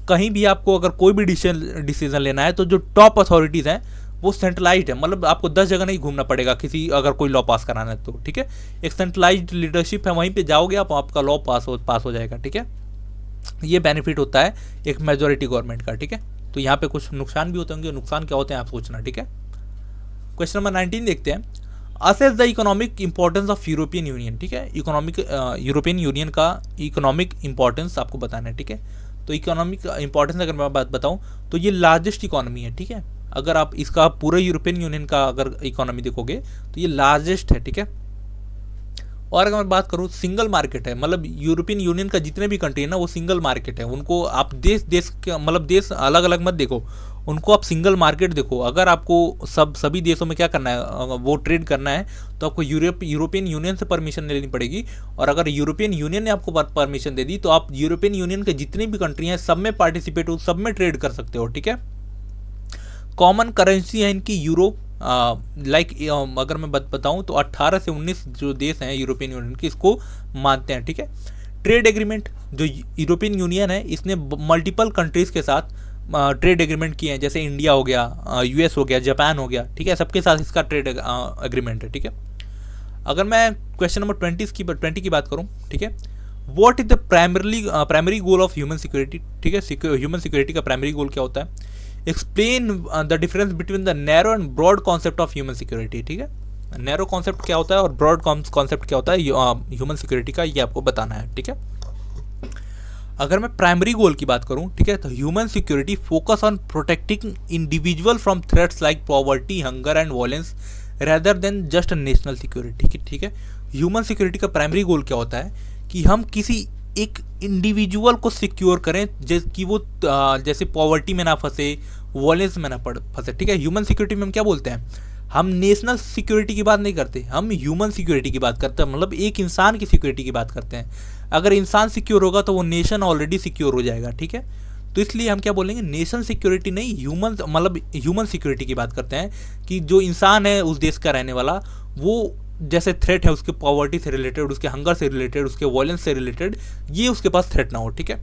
कहीं भी आपको अगर कोई भी डिसीजन लेना है तो जो टॉप अथॉरिटीज़ हैं वो सेंट्रलाइज्ड है, मतलब आपको 10 जगह नहीं घूमना पड़ेगा किसी अगर कोई लॉ पास कराना है तो, ठीक है। एक सेंट्रलाइज्ड लीडरशिप है, वहीं पे जाओगे आप, आपका लॉ पास हो जाएगा, ठीक है। ये बेनिफिट होता है एक मेजॉरिटी गवर्नमेंट का, ठीक है। तो यहाँ पे कुछ नुकसान भी होते होंगे, नुकसान क्या होते हैं आप सोचना, ठीक है। क्वेश्चन नंबर 19 देखते हैं, assess the economic importance of European union, ठीक है। यूरोपियन यूनियन का इकोनॉमिक इंपॉर्टेंस आपको बताना है, ठीक है। तो इकोनॉमिक इंपॉर्टेंस अगर मैं बात बताऊँ तो ये लार्जेस्ट इकोनॉमी है, ठीक है। अगर आप इसका पूरे यूरोपियन यूनियन का अगर इकोनॉमी देखोगे तो ये लार्जेस्ट है, ठीक है। और अगर मैं बात करूँ सिंगल मार्केट है, मतलब यूरोपियन यूनियन का जितने भी कंट्री है ना वो सिंगल मार्केट है, उनको आप देश अलग अलग मत देखो, उनको आप सिंगल मार्केट देखो। अगर आपको सभी देशों में क्या करना है, वो ट्रेड करना है तो आपको यूरोपियन यूनियन से परमिशन लेनी पड़ेगी, और अगर यूरोपियन यूनियन ने आपको परमिशन दे दी तो आप यूरोपियन यूनियन के जितनी भी कंट्री हैं सब में पार्टिसिपेट हो, सब में ट्रेड कर सकते हो, ठीक है। कॉमन करेंसी है इनकी यूरो, अगर मैं बताऊं तो 18 से 19 जो देश हैं यूरोपियन यूनियन के इसको मानते हैं, ठीक है। ट्रेड एग्रीमेंट, जो यूरोपियन यूनियन है इसने मल्टीपल कंट्रीज़ के साथ ट्रेड एग्रीमेंट किए हैं, जैसे इंडिया हो गया, यूएस हो गया, जापान हो गया, ठीक है, सबके साथ इसका ट्रेड एग्रीमेंट है, ठीक है। अगर मैं क्वेश्चन नंबर 20 की बात करूं, ठीक है, what is the primary goal of human security, ठीक है। ह्यूमन सिक्योरिटी का प्राइमरी गोल क्या होता है, explain the difference between the narrow and broad concept of human security, ठीक है। नैरो कॉन्सेप्ट क्या होता है और ब्रॉड कॉन्सेप्ट क्या होता है ह्यूमन सिक्योरिटी का, ये आपको बताना है, ठीक है। अगर मैं प्राइमरी गोल की बात करूं, ठीक है, तो human security focus on protecting individual from threats like poverty, hunger and violence rather than just national security, ठीक है। ह्यूमन सिक्योरिटी का प्राइमरी गोल क्या होता है कि हम किसी एक इंडिविजुअल को सिक्योर करें कि वो जैसे पॉवर्टी में ना फंसे, वायलेंस में ना फंसे, ठीक है। ह्यूमन सिक्योरिटी में हम क्या बोलते हैं, हम नेशनल सिक्योरिटी की बात नहीं करते, हम ह्यूमन सिक्योरिटी की बात करते हैं, मतलब एक इंसान की सिक्योरिटी की बात करते हैं। अगर इंसान सिक्योर होगा तो वो नेशन ऑलरेडी सिक्योर हो जाएगा, ठीक है। तो इसलिए हम क्या बोलेंगे, नेशन सिक्योरिटी नहीं, ह्यूमन, मतलब ह्यूमन सिक्योरिटी की बात करते हैं कि जो इंसान है उस देश का रहने वाला, वो जैसे थ्रेट है उसके पॉवर्टी से रिलेटेड, उसके हंगर से रिलेटेड, उसके वॉयलेंस से रिलेटेड, ये उसके पास थ्रेट ना हो, ठीक है।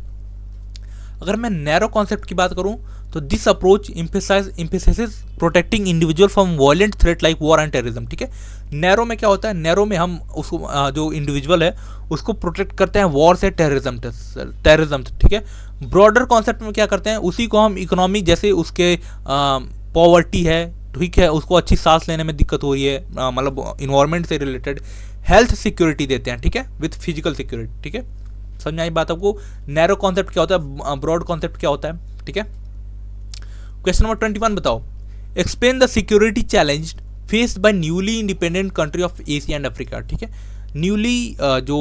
अगर मैं नैरो कॉन्सेप्ट की बात करूं तो this approach emphasises protecting individual from violent threat like war and terrorism, ठीक है। नैरो में क्या होता है, नैरो में हम उसको जो इंडिविजुअल है उसको प्रोटेक्ट करते हैं वॉर से, टेररिज्म, ठीक है। ब्रॉडर कॉन्सेप्ट में क्या करते हैं, उसी को हम इकोनॉमी, जैसे उसके पॉवर्टी है, ठीक है, उसको अच्छी सांस लेने में दिक्कत हो रही है, मतलब इन्वायरमेंट से रिलेटेड हेल्थ सिक्योरिटी देते हैं, ठीक है, विथ फिजिकल सिक्योरिटी, ठीक है। समझ आई बात आपको। नैरो कॉन्सेप्ट क्या होता है, ब्रॉड कॉन्सेप्ट क्या होता है, ठीक है। क्वेश्चन नंबर 21 बताओ, explain the security challenge faced by newly independent country of Asia and Africa, ठीक है। न्यूली जो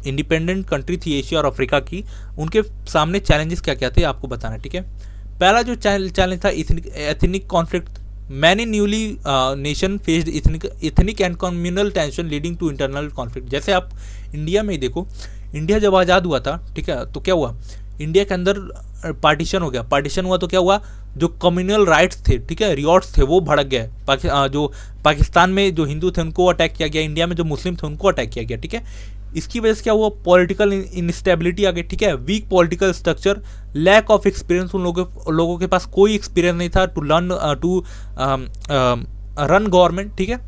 इंडिपेंडेंट कंट्री थी एशिया और अफ्रीका की, उनके सामने चैलेंजेस क्या क्या थे आपको बताना, ठीक है। पहला जो चैलेंज था ethnic conflict, many newly nation faced ethnic and communal tension leading to internal conflict. जैसे आप इंडिया में ही देखो, इंडिया जब आज़ाद हुआ था, ठीक है, तो क्या हुआ, इंडिया के अंदर पार्टीशन हो गया, पार्टीशन हुआ तो क्या हुआ, जो कम्युनल राइट्स थे, ठीक है, रियॉट्स थे, वो भड़क गए। जो पाकिस्तान में जो हिंदू थे उनको अटैक किया गया, इंडिया में जो मुस्लिम थे उनको अटैक किया गया, ठीक है। इसकी वजह से क्या हुआ, पॉलिटिकल इनस्टेबिलिटी आ गई, ठीक है, weak political structure, lack of experience, उन लोगों के पास कोई एक्सपीरियंस नहीं था टू रन गवर्नमेंट, ठीक है।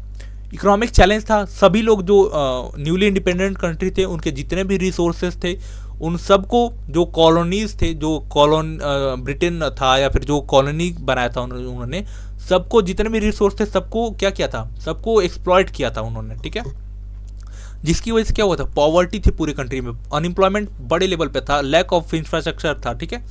इकोनॉमिक चैलेंज था, सभी लोग जो न्यूली इंडिपेंडेंट कंट्री थे उनके जितने भी रिसोर्सेज थे उन सबको, जो कॉलोनीज थे, जो ब्रिटेन था या फिर जो कॉलोनी बनाया था उन्होंने, सबको जितने भी रिसोर्स थे सबको क्या किया था, सबको एक्सप्लॉइट किया था उन्होंने, ठीक है। जिसकी वजह से क्या हुआ था, पॉवर्टी थी पूरी कंट्री में, अनएम्प्लॉयमेंट बड़े लेवल पे था, लैक ऑफ इंफ्रास्ट्रक्चर था, ठीक है।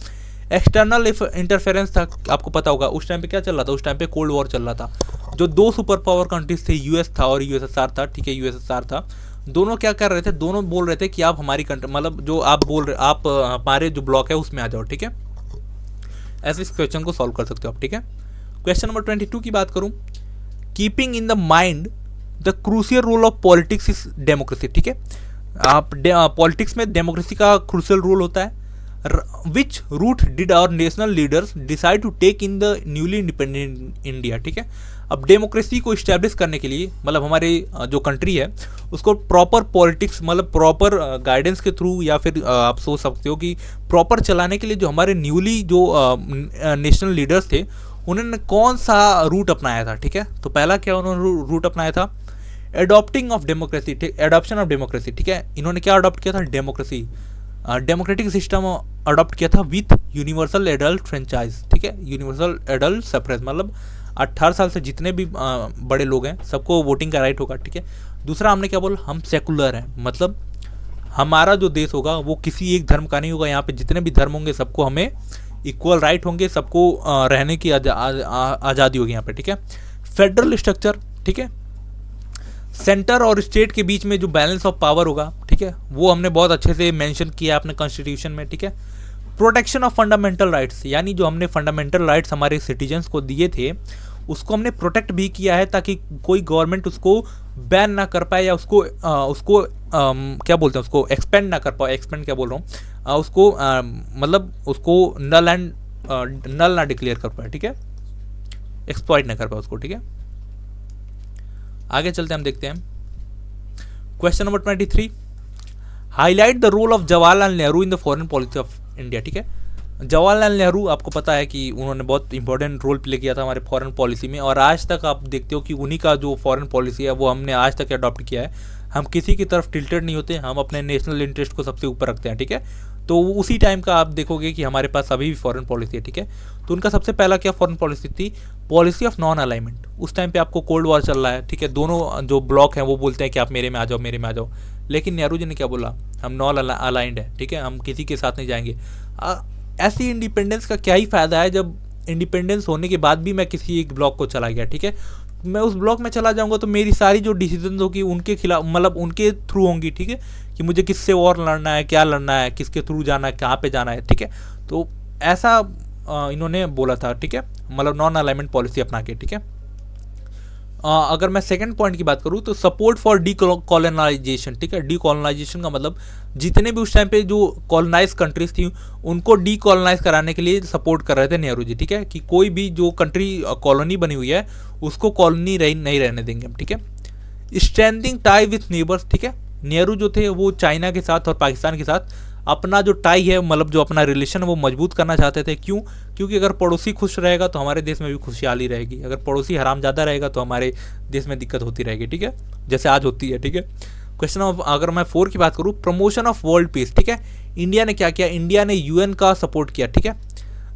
एक्सटर्नल इंटरफेरेंस था, आपको पता होगा उस टाइम पे क्या चल रहा था, उस टाइम पे कोल्ड वॉर चल रहा था। जो दो सुपर पावर कंट्रीज थे, यूएस था और यूएसएसआर था, ठीक है, यूएसएसआर था। दोनों क्या कर रहे थे, दोनों बोल रहे थे कि आप हमारी कंट्री, मतलब जो आप बोल रहे, आप हमारे जो ब्लॉक है उसमें आ जाओ, ठीक है। ऐसे इस क्वेश्चन को सॉल्व कर सकते हो आप, ठीक है। क्वेश्चन नंबर 22 की बात करूं, keeping in the mind the crucial role of politics is democracy, ठीक है। आप पॉलिटिक्स में डेमोक्रेसी का क्रूशियल रोल होता है। Which route did our national leaders decide to take in the newly independent India, ठीक है। अब डेमोक्रेसी को इस्टेब्लिश करने के लिए, मतलब हमारे जो कंट्री है उसको प्रॉपर पॉलिटिक्स, मतलब प्रॉपर गाइडेंस के थ्रू, या फिर आप सोच सकते हो कि प्रॉपर चलाने के लिए जो हमारे न्यूली जो नेशनल लीडर्स थे उन्होंने कौन सा रूट अपनाया था, ठीक है। तो पहला क्या उन्होंने रूट अपनाया था, एडॉप्टिंग ऑफ डेमोक्रेसी, ठीक, एडॉप्शन ऑफ डेमोक्रेसी, ठीक है। इन्होंने क्या अडॉप्ट किया था, डेमोक्रेसी, डेमोक्रेटिक सिस्टम अडॉप्ट किया था विथ यूनिवर्सल एडल्ट फ्रेंचाइज, ठीक है, यूनिवर्सल एडल्ट सफरेज, मतलब 18 साल से जितने भी बड़े लोग हैं सबको वोटिंग का राइट होगा, ठीक है। दूसरा हमने क्या बोला, हम सेकुलर हैं, मतलब हमारा जो देश होगा वो किसी एक धर्म का नहीं होगा, यहाँ पे जितने भी धर्म होंगे सबको हमें इक्वल राइट होंगे, सबको रहने की आज़ादी होगी यहाँ पे, ठीक है। फेडरल स्ट्रक्चर, ठीक है, सेंटर और स्टेट के बीच में जो बैलेंस ऑफ पावर होगा, ठीक है, वो हमने बहुत अच्छे से मेंशन किया अपने कॉन्स्टिट्यूशन में, ठीक है। प्रोटेक्शन ऑफ फंडामेंटल राइट्स, यानी जो हमने फंडामेंटल राइट्स हमारे सिटीजन्स को दिए थे उसको हमने प्रोटेक्ट भी किया है, ताकि कोई गवर्नमेंट उसको बैन ना कर पाए, या उसको क्या बोलते हैं, उसको एक्सपेंड ना कर पाए, एक्सपेंड क्या बोल रहा हूँ, उसको मतलब उसको नल ना डिक्लेयर कर पाए, ठीक है, एक्सप्लॉइट ना कर पाए उसको, ठीक है। आगे चलते हम देखते हैं question number 23, highlight the role of Jawaharlal Nehru in the foreign policy of India, ठीक है। जवाहरलाल नेहरू आपको पता है कि उन्होंने बहुत इंपॉर्टेंट रोल प्ले किया था हमारे फॉरेन पॉलिसी में, और आज तक आप देखते हो कि उन्हीं का जो फॉरेन पॉलिसी है वो हमने आज तक अडॉप्ट किया है। हम किसी की तरफ टिल्टेड नहीं होते, हम अपने नेशनल इंटरेस्ट को सबसे ऊपर रखते हैं, ठीक है। तो उसी टाइम का आप देखोगे कि हमारे पास अभी भी फॉरेन पॉलिसी है, ठीक है। तो उनका सबसे पहला क्या फॉरेन पॉलिसी थी, पॉलिसी ऑफ नॉन अलाइनमेंट। उस टाइम पे आपको कोल्ड वॉर चल रहा है, ठीक है, दोनों जो ब्लॉक हैं वो बोलते हैं कि आप मेरे में आ जाओ, मेरे में आ जाओ, लेकिन नेहरू जी ने क्या बोला, हम नॉन अलाइंड है, ठीक है, हम किसी के साथ नहीं जाएंगे। ऐसी इंडिपेंडेंस का क्या ही फ़ायदा है जब इंडिपेंडेंस होने के बाद भी मैं किसी एक ब्लॉक को चला गया, ठीक है। मैं उस ब्लॉक में चला जाऊंगा तो मेरी सारी जो डिसीजन होगी उनके खिलाफ, मतलब उनके थ्रू होंगी, ठीक है, कि मुझे किससे और लड़ना है, क्या लड़ना है, किसके थ्रू जाना है, कहाँ पे जाना है, ठीक है। तो ऐसा इन्होंने बोला था, ठीक है, मतलब नॉन अलाइनमेंट पॉलिसी अपना के, ठीक है। अगर मैं सेकंड पॉइंट की बात करूँ तो सपोर्ट फॉर डी कॉलोनाइजेशन, ठीक है। डी कॉलोनाइजेशन का मतलब जितने भी उस टाइम पे जो कॉलोनाइज कंट्रीज थी उनको डी कॉलोनाइज कराने के लिए सपोर्ट कर रहे थे नेहरू जी, ठीक है, कि कोई भी जो कंट्री कॉलोनी बनी हुई है उसको कॉलोनी नहीं रहने देंगे हम, ठीक है। स्ट्रेंथिंग टाई विथ नेबर्स, ठीक है। नेहरू जो थे वो चाइना के साथ और पाकिस्तान के साथ अपना जो टाई है, मतलब जो अपना रिलेशन है वो मजबूत करना चाहते थे। क्यों? क्योंकि अगर पड़ोसी खुश रहेगा तो हमारे देश में भी खुशहाली रहेगी, अगर पड़ोसी हरामजादा रहेगा तो हमारे देश में दिक्कत होती रहेगी, ठीक है, जैसे आज होती है, ठीक है। क्वेश्चन ऑफ अगर मैं 4 की बात करूँ, प्रमोशन ऑफ वर्ल्ड पीस, ठीक है। इंडिया ने क्या किया? इंडिया ने यूएन का सपोर्ट किया, ठीक है।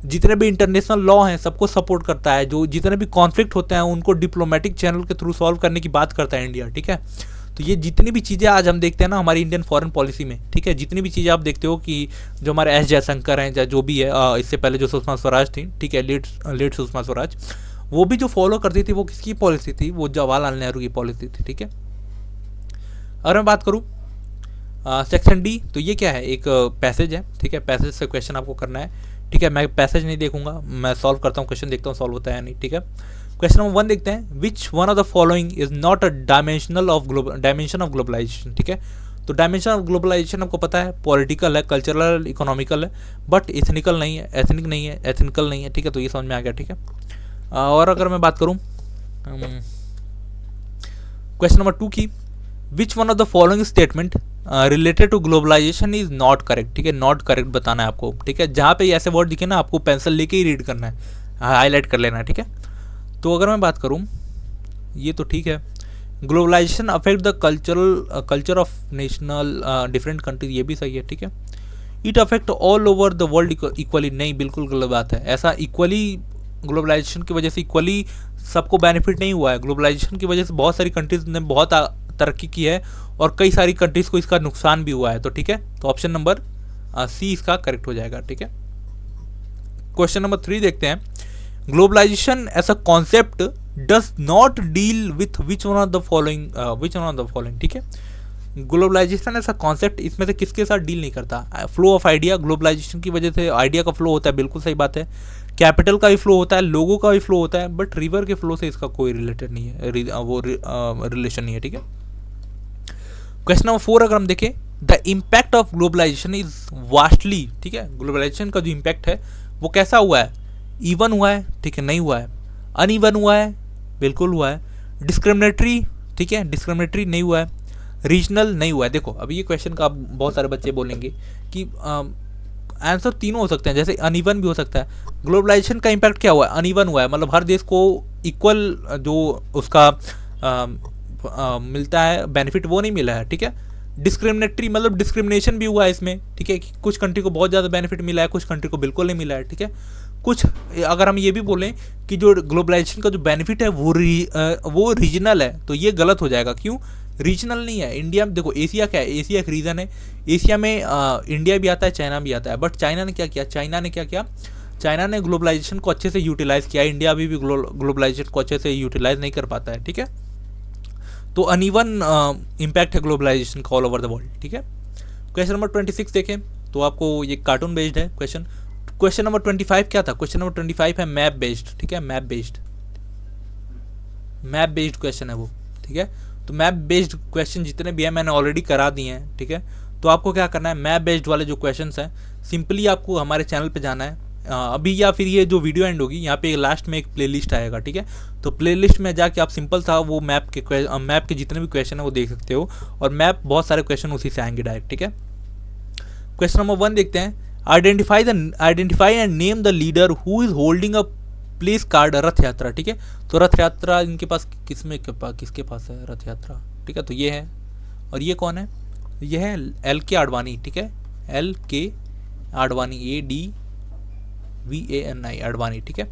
जितने भी इंटरनेशनल लॉ हैं सबको सपोर्ट करता है, जो जितने भी कॉन्फ्लिक्ट होते हैं उनको डिप्लोमेटिक चैनल के थ्रू सॉल्व करने की बात करता है इंडिया, ठीक है। तो ये जितनी भी चीज़ें आज हम देखते हैं ना हमारी इंडियन फॉरेन पॉलिसी में, ठीक है, जितनी भी चीज़ें आप देखते हो कि जो हमारे एस जयशंकर हैं या जो भी है, इससे पहले जो सुषमा स्वराज थी, ठीक है, लेट सुषमा स्वराज, वो भी जो फॉलो करती थी वो किसकी पॉलिसी थी? वो जवाहरलाल नेहरू की पॉलिसी थी, ठीक है। अगर मैं बात करूँ सेक्शन डी, तो ये क्या है? एक पैसेज है, ठीक है, पैसेज से क्वेश्चन आपको करना है, ठीक है। मैं पैसेज नहीं देखूंगा, मैं सॉल्व करता हूँ, क्वेश्चन देखता हूँ सॉल्व होता है या नहीं, ठीक है। क्वेश्चन नंबर 1 देखते हैं, which one of the following is not a dimension of globalisation, ठीक है। तो डायमेंशन ऑफ ग्लोबलाइजेशन आपको पता है पॉलिटिकल है, कल्चरल, इकोनॉमिकल है, बट इथनिकल नहीं है, एथनिक नहीं है, एथनिकल नहीं है, ठीक है। तो ये समझ में आ गया, ठीक है। और अगर मैं बात करूँ क्वेश्चन नंबर 2 की, which one of the following statement related to globalisation is not correct, ठीक है। नॉट करेक्ट बताना है आपको, ठीक है। जहाँ पे ऐसे वर्ड दिखे ना आपको पेंसिल लेके ही रीड करना है, हाईलाइट कर लेना है, ठीक है। तो अगर मैं बात करूँ, ये तो ठीक है, globalisation affect the culture of national different countries, ये भी सही है, ठीक है। It affect all over the world equally, नहीं, बिल्कुल गलत बात है। ऐसा इक्वली ग्लोबलाइजेशन की वजह से इक्वली सबको बेनिफिट नहीं हुआ है। ग्लोबलाइजेशन की वजह से बहुत सारी कंट्रीज ने बहुत तरक्की की है और कई सारी कंट्रीज को इसका नुकसान भी हुआ है, तो ठीक है। तो ऑप्शन नंबर सी इसका करेक्ट हो जाएगा, ठीक है। क्वेश्चन नंबर 3 देखते हैं, globalisation as a concept does not deal with which one of the following, ठीक है। ग्लोबलाइजेशन ऐसा कॉन्सेप्ट इसमें से किसके साथ डील नहीं करता? फ्लो ऑफ आइडिया, ग्लोबलाइजेशन की वजह से आइडिया का फ्लो होता है, बिल्कुल सही बात है। कैपिटल का भी फ्लो होता है, लोगों का भी फ्लो होता है, बट रिवर के फ्लो से इसका कोई रिलेटेड नहीं है, वो रिलेशन नहीं है, ठीक है। क्वेश्चन नंबर 4 अगर हम देखें, the impact of globalisation is vastly, ठीक है। ग्लोबलाइजेशन का जो इम्पैक्ट है वो कैसा हुआ है? इवन हुआ है, ठीक है, नहीं हुआ है। अनइवन हुआ है, बिल्कुल हुआ है। डिस्क्रिमिनेटरी, ठीक है, डिस्क्रिमिनेटरी नहीं हुआ है। रीजनल नहीं हुआ है। देखो अभी ये क्वेश्चन का बहुत सारे बच्चे बोलेंगे कि आंसर तीनों हो सकते हैं, जैसे अनइवन भी हो सकता है। ग्लोबलाइजेशन का इम्पैक्ट क्या हुआ है? अनइवन हुआ है, मतलब हर देश को इक्वल जो उसका मिलता है बेनिफिट वो नहीं मिला है, ठीक है। डिस्क्रिमिनेटरी मतलब डिस्क्रिमिनेशन भी हुआ है इसमें, ठीक है, कि कुछ कंट्री को बहुत ज़्यादा बेनिफिट मिला है, कुछ कंट्री को बिल्कुल नहीं मिला है, ठीक है। कुछ अगर हम ये भी बोलें कि जो ग्लोबलाइजेशन का जो बेनिफिट है वो रीजनल है, तो ये गलत हो जाएगा। क्यों? रीजनल नहीं है। इंडिया में देखो, एशिया क्या है? एशिया एक रीजन है। एशिया में इंडिया भी आता है, चाइना भी आता है, बट चाइना ने क्या किया? चाइना ने ग्लोबलाइजेशन को अच्छे से यूटिलाइज किया। इंडिया अभी भी ग्लोबलाइजेशन को अच्छे से यूटिलाइज नहीं कर पाता है, ठीक है। तो अनइवन इम्पैक्ट है ग्लोबलाइजेशन का ऑल ओवर द वर्ल्ड, ठीक है। क्वेश्चन नंबर 26 देखें तो आपको ये कार्टून बेस्ड है क्वेश्चन। क्वेश्चन नंबर 25 क्या था? क्वेश्चन नंबर 25 है मैप बेस्ड, ठीक है, मैप बेस्ड क्वेश्चन है वो, ठीक है। तो मैप बेस्ड क्वेश्चन जितने भी हैं मैंने ऑलरेडी करा दिए हैं, ठीक है। तो आपको क्या करना है, मैप बेस्ड वाले जो क्वेश्चंस हैं सिंपली आपको हमारे चैनल पे जाना है अभी, या फिर ये जो वीडियो एंड होगी यहाँ पे लास्ट में एक प्लेलिस्ट आएगा, ठीक है। तो प्लेलिस्ट में जाके आप सिंपल था वो मैप के जितने भी क्वेश्चन है वो देख सकते हो, और मैप बहुत सारे क्वेश्चन उसी से आएंगे डायरेक्ट, ठीक है। क्वेश्चन नंबर 1 देखते हैं, identify and name the leader who is holding a place card रथ यात्रा, ठीक है। तो रथ यात्रा इनके पास किसके पास है रथ यात्रा, ठीक है। तो ये है, और ये कौन है? ये है LK आडवाणी, ठीक है, LK आडवाणी, ADVANI आडवाणी, ठीक है।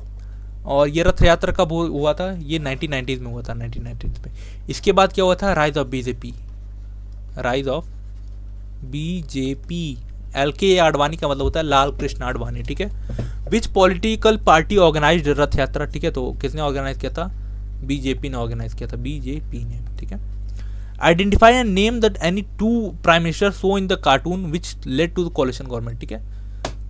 और ये रथ यात्रा कब हुआ था? ये 1990s में हुआ था, 1990s में। इसके बाद क्या हुआ था? Rise of BJP. LK Advani का मतलब होता है लाल कृष्ण आडवाणी, ठीक है। विच पॉलिटिकल पार्टी ऑर्गेनाइज्ड रथ यात्रा, ठीक है। तो किसने ऑर्गेनाइज किया था? बीजेपी ने ऑर्गेनाइज किया था, बीजेपी ने, ठीक है। Identify and name that any 2 prime minister so in the cartoon which led to the coalition government, ठीक है।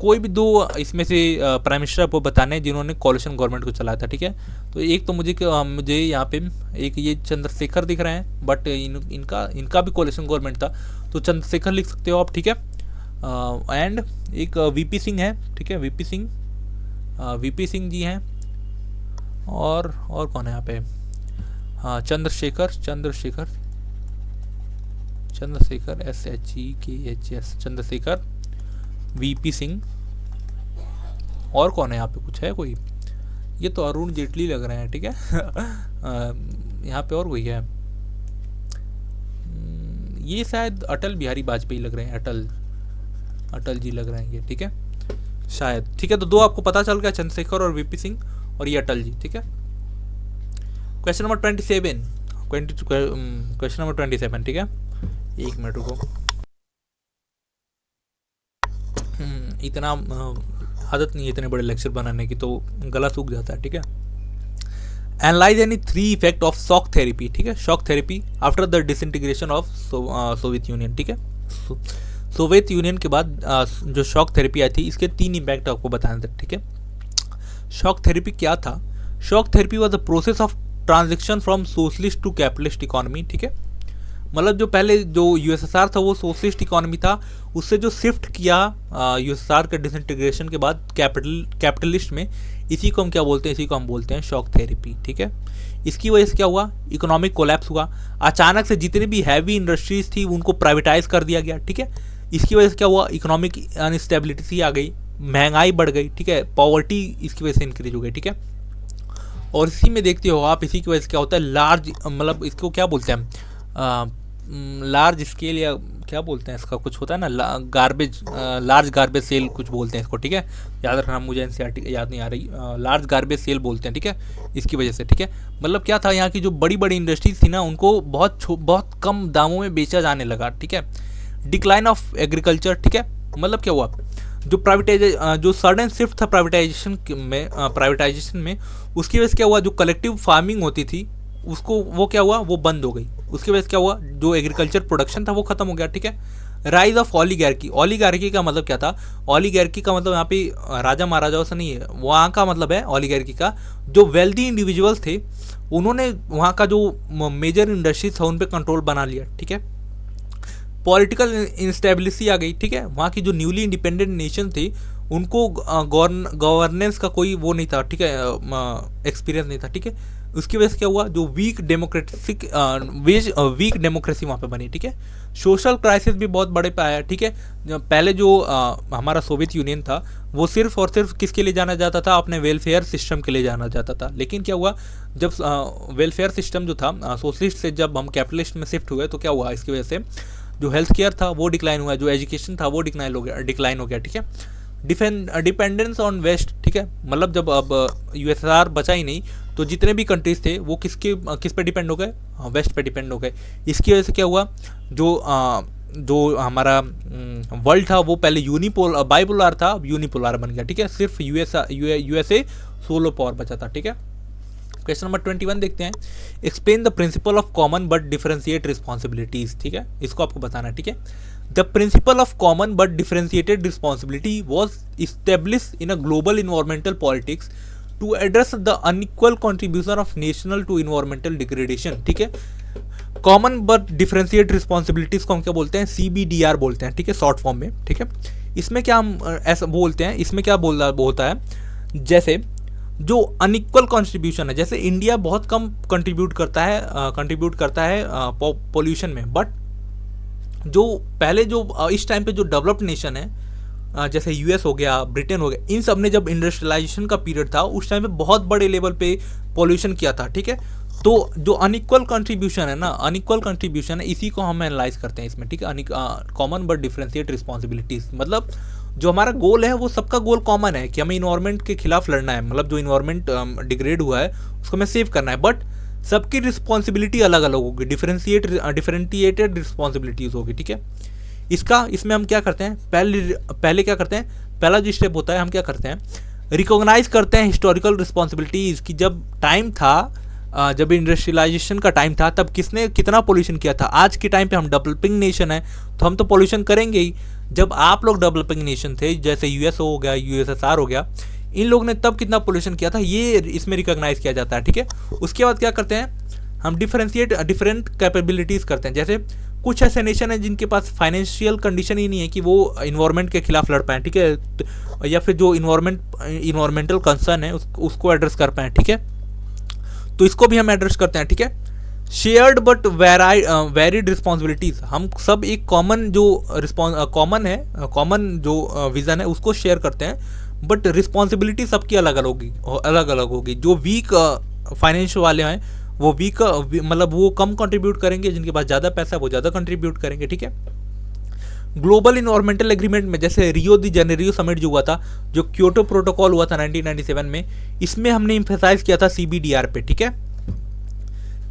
कोई भी दो इसमें से प्राइम मिनिस्टर आपको बताने हैं जिन्होंने कोalition गवर्नमेंट को चलाया था, ठीक है। तो एक तो मुझे यहाँ पे एक ये चंद्रशेखर दिख रहे हैं, बट इनका भी कोalition गवर्नमेंट था, तो चंद्रशेखर लिख सकते हो आप, ठीक है। एंड एक वीपी सिंह है, ठीक है, वीपी सिंह जी हैं, और कौन है यहाँ पे, हाँ चंद्रशेखर SHEKHS चंद्रशेखर, वीपी सिंह, और कौन है यहाँ पे, कुछ है कोई, ये तो अरुण जेटली लग रहे हैं, ठीक है। यहाँ पे और कोई है, ये शायद अटल बिहारी वाजपेयी लग रहे हैं, अटल जी लग रहे हैं ये, ठीक है शायद, ठीक है। तो दो आपको पता चल गया, चंद्रशेखर और वीपी सिंह, और ये अटल जी, ठीक है। क्वेश्चन नंबर 27, क्वेश्चन नंबर 27, ठीक है, एक मिनट रुको, इतना आदत नहीं है इतने बड़े लेक्चर बनाने की, तो गला सूख जाता है, ठीक है। Analyse any 3 effect of shock therapy, ठीक है, shock therapy after the disintegration of Soviet union, ठीक है। सोवियत यूनियन के बाद जो शॉक थेरेपी आई थी, इसके 3 इम्पैक्ट आपको बताने थे, ठीक है। शॉक थेरेपी क्या था? Shock therapy was the process of transition from socialist to capitalist economy, ठीक है। मतलब जो पहले जो यूएसएसआर था वो सोशलिस्ट इकोनॉमी था, उससे जो शिफ्ट किया यूएसएसआर के डिसइंटीग्रेशन के बाद कैपिटलिस्ट में, इसी को हम क्या बोलते हैं, इसी को हम बोलते हैं शॉक थेरेपी, ठीक है। इसकी वजह से क्या हुआ, इकोनॉमिक कोलैप्स हुआ, अचानक से जितनी भी हैवी इंडस्ट्रीज थी उनको प्राइवेटाइज कर दिया गया, ठीक है। इसकी वजह से क्या हुआ, इकोनॉमिक अनस्टेबिलिटी सी आ गई, महंगाई बढ़ गई, ठीक है, पॉवर्टी इसकी वजह से इंक्रीज हो गई, ठीक है। और इसी में देखते हो आप, इसी की वजह से क्या होता है, लार्ज, मतलब इसको क्या बोलते हैं, लार्ज स्केल, या क्या बोलते हैं इसका, कुछ होता है ना, लार्ज गार्बेज सेल कुछ बोलते हैं इसको, ठीक है। याद रखना, मुझे एनसीईआरटी याद नहीं आ रही, लार्ज गार्बेज सेल बोलते हैं, ठीक है, इसकी वजह से, ठीक है। मतलब क्या था, यहाँ की जो बड़ी बड़ी इंडस्ट्रीज थी ना, उनको बहुत कम दामों में बेचा जाने लगा, ठीक है। डिक्लाइन ऑफ एग्रीकल्चर, ठीक है, मतलब क्या हुआ, जो सडन शिफ्ट था प्राइवेटाइजेशन में, उसकी वजह से क्या हुआ, जो कलेक्टिव फार्मिंग होती थी उसको, वो क्या हुआ, वो बंद हो गई। उसकी वजह से क्या हुआ, जो एग्रीकल्चर प्रोडक्शन था वो खत्म हो गया, ठीक है। राइज ऑफ ओलिगार्की का मतलब क्या था, ओलिगार्की का मतलब यहाँ पे राजा महाराजाओं से नहीं है, वहाँ का मतलब है ओलिगार्की का, जो वेल्दी इंडिविजुअल्स थे उन्होंने वहाँ का जो मेजर इंडस्ट्रीज था उन पर कंट्रोल बना लिया, ठीक है। पॉलिटिकल इंस्टेबिलिटी आ गई, ठीक है। वहाँ की जो न्यूली इंडिपेंडेंट नेशन थी उनको गवर्नेंस का कोई वो नहीं था, ठीक है, एक्सपीरियंस नहीं था, ठीक है। उसकी वजह से क्या हुआ, जो वीक डेमोक्रेसी वहाँ पे बनी, ठीक है। सोशल क्राइसिस भी बहुत बड़े पे आया, ठीक है। पहले जो हमारा सोवियत यूनियन था वो सिर्फ और सिर्फ किसके लिए जाना जाता था, अपने वेलफेयर सिस्टम के लिए जाना जाता था। लेकिन क्या हुआ, जब वेलफेयर सिस्टम जो था सोशलिस्ट से जब हम कैपिटलिस्ट में शिफ्ट हुए, तो क्या हुआ, इसकी वजह से जो हेल्थ केयर था वो डिक्लाइन हुआ, जो एजुकेशन था वो डिक्लाइन हो गया, ठीक है। डिपेंडेंस ऑन वेस्ट, ठीक है, मतलब जब अब यूएसएसआर बचा ही नहीं, तो जितने भी कंट्रीज थे वो किस पे डिपेंड हो गए, वेस्ट पे डिपेंड हो गए। इसकी वजह से क्या हुआ, जो हमारा वर्ल्ड था वो पहले बाइपोलर था, अब यूनिपोलर बन गया, ठीक है। सिर्फ यूएसए सोलो पावर बचा था, ठीक है। क्वेश्चन नंबर 21 देखते हैं, explain the principle of common but differentiate responsibilities, ठीक है, इसको आपको बताना है, ठीक है। The principle of common but differentiated responsibility was establish in a global environmental politics to address the unequal contribution of national to environmental degradation, ठीक है। कॉमन बट डिफरेंशिएट रिस्पॉन्सिबिलिटीज को हम क्या बोलते हैं, CBDR बोलते हैं, ठीक है, शॉर्ट फॉर्म में, ठीक है। इसमें क्या हम ऐसा बोलते हैं, इसमें क्या होता है, जैसे जो अनइक्वल कंट्रीब्यूशन है, जैसे इंडिया बहुत कम कंट्रीब्यूट करता है पोल्यूशन में, बट जो पहले जो इस टाइम पे जो डेवलप्ड नेशन है, जैसे यूएस हो गया, ब्रिटेन हो गया, इन सब ने जब इंडस्ट्रियलाइजेशन का पीरियड था उस टाइम पे बहुत बड़े लेवल पे पॉल्यूशन किया था, ठीक है। तो जो अनइक्वल कंट्रीब्यूशन है, इसी को हम एनालाइज करते हैं इसमें, ठीक है। कॉमन बट डिफरेंशिएट रिस्पॉन्सिबिलिटीज, मतलब जो हमारा गोल है वो सबका गोल कॉमन है कि हमें इन्वायरमेंट के खिलाफ लड़ना है, मतलब जो इन्वायरमेंट डिग्रेड हुआ है उसको हमें सेव करना है, बट सबकी रिस्पॉन्सिबिलिटी अलग अलग होगी, डिफरेंशिएटेड रिस्पॉन्सिबिलिटीज होगी, ठीक है। इसमें हम क्या करते हैं, पहले क्या करते हैं, पहला जो स्टेप होता है, हम क्या करते हैं, रिकॉग्नाइज करते हैं हिस्टोरिकल रिस्पॉन्सिबिलिटीज की जब टाइम था जब इंडस्ट्रियलाइजेशन का टाइम था तब किसने कितना पोल्यूशन किया था। आज के टाइम पे हम डेवलपिंग नेशन है तो हम तो पोल्यूशन करेंगे ही। जब आप लोग डेवलपिंग नेशन थे, जैसे यूएस हो गया, यूएसएसआर हो गया, इन लोग ने तब कितना पोल्यूशन किया था, ये इसमें रिकॉग्नाइज किया जाता है। ठीक है, उसके बाद क्या करते हैं हम, डिफरेंट कैपेबिलिटीज़ करते हैं। जैसे कुछ ऐसे नेशन है जिनके पास फाइनेंशियल कंडीशन ही नहीं है कि वो इन्वायरमेंट के खिलाफ लड़ पाएँ। ठीक है, या फिर जो इन्वायरमेंटल कंसर्न है उसको एड्रेस कर पाएँ। ठीक है, तो इसको भी हम एड्रेस करते हैं। ठीक है, शेयर्ड बट वेरिड रिस्पॉन्सिबिलिटीज, हम सब एक कॉमन जो विजन है उसको शेयर करते हैं, बट रिस्पॉन्सिबिलिटी सबकी अलग अलग होगी। जो वीक फाइनेंस वाले हैं वो मतलब वो कम कंट्रीब्यूट करेंगे, जिनके पास ज़्यादा पैसा वो ज़्यादा कंट्रीब्यूट करेंगे। ठीक है, ग्लोबल इन्वायरमेंटल एग्रीमेंट में जैसे रियो दी जेनेरियो समिट जो हुआ था, जो क्योटो प्रोटोकॉल हुआ था 1997 में, इसमें हमने एम्फेसाइज किया था CBDR पे। ठीक है,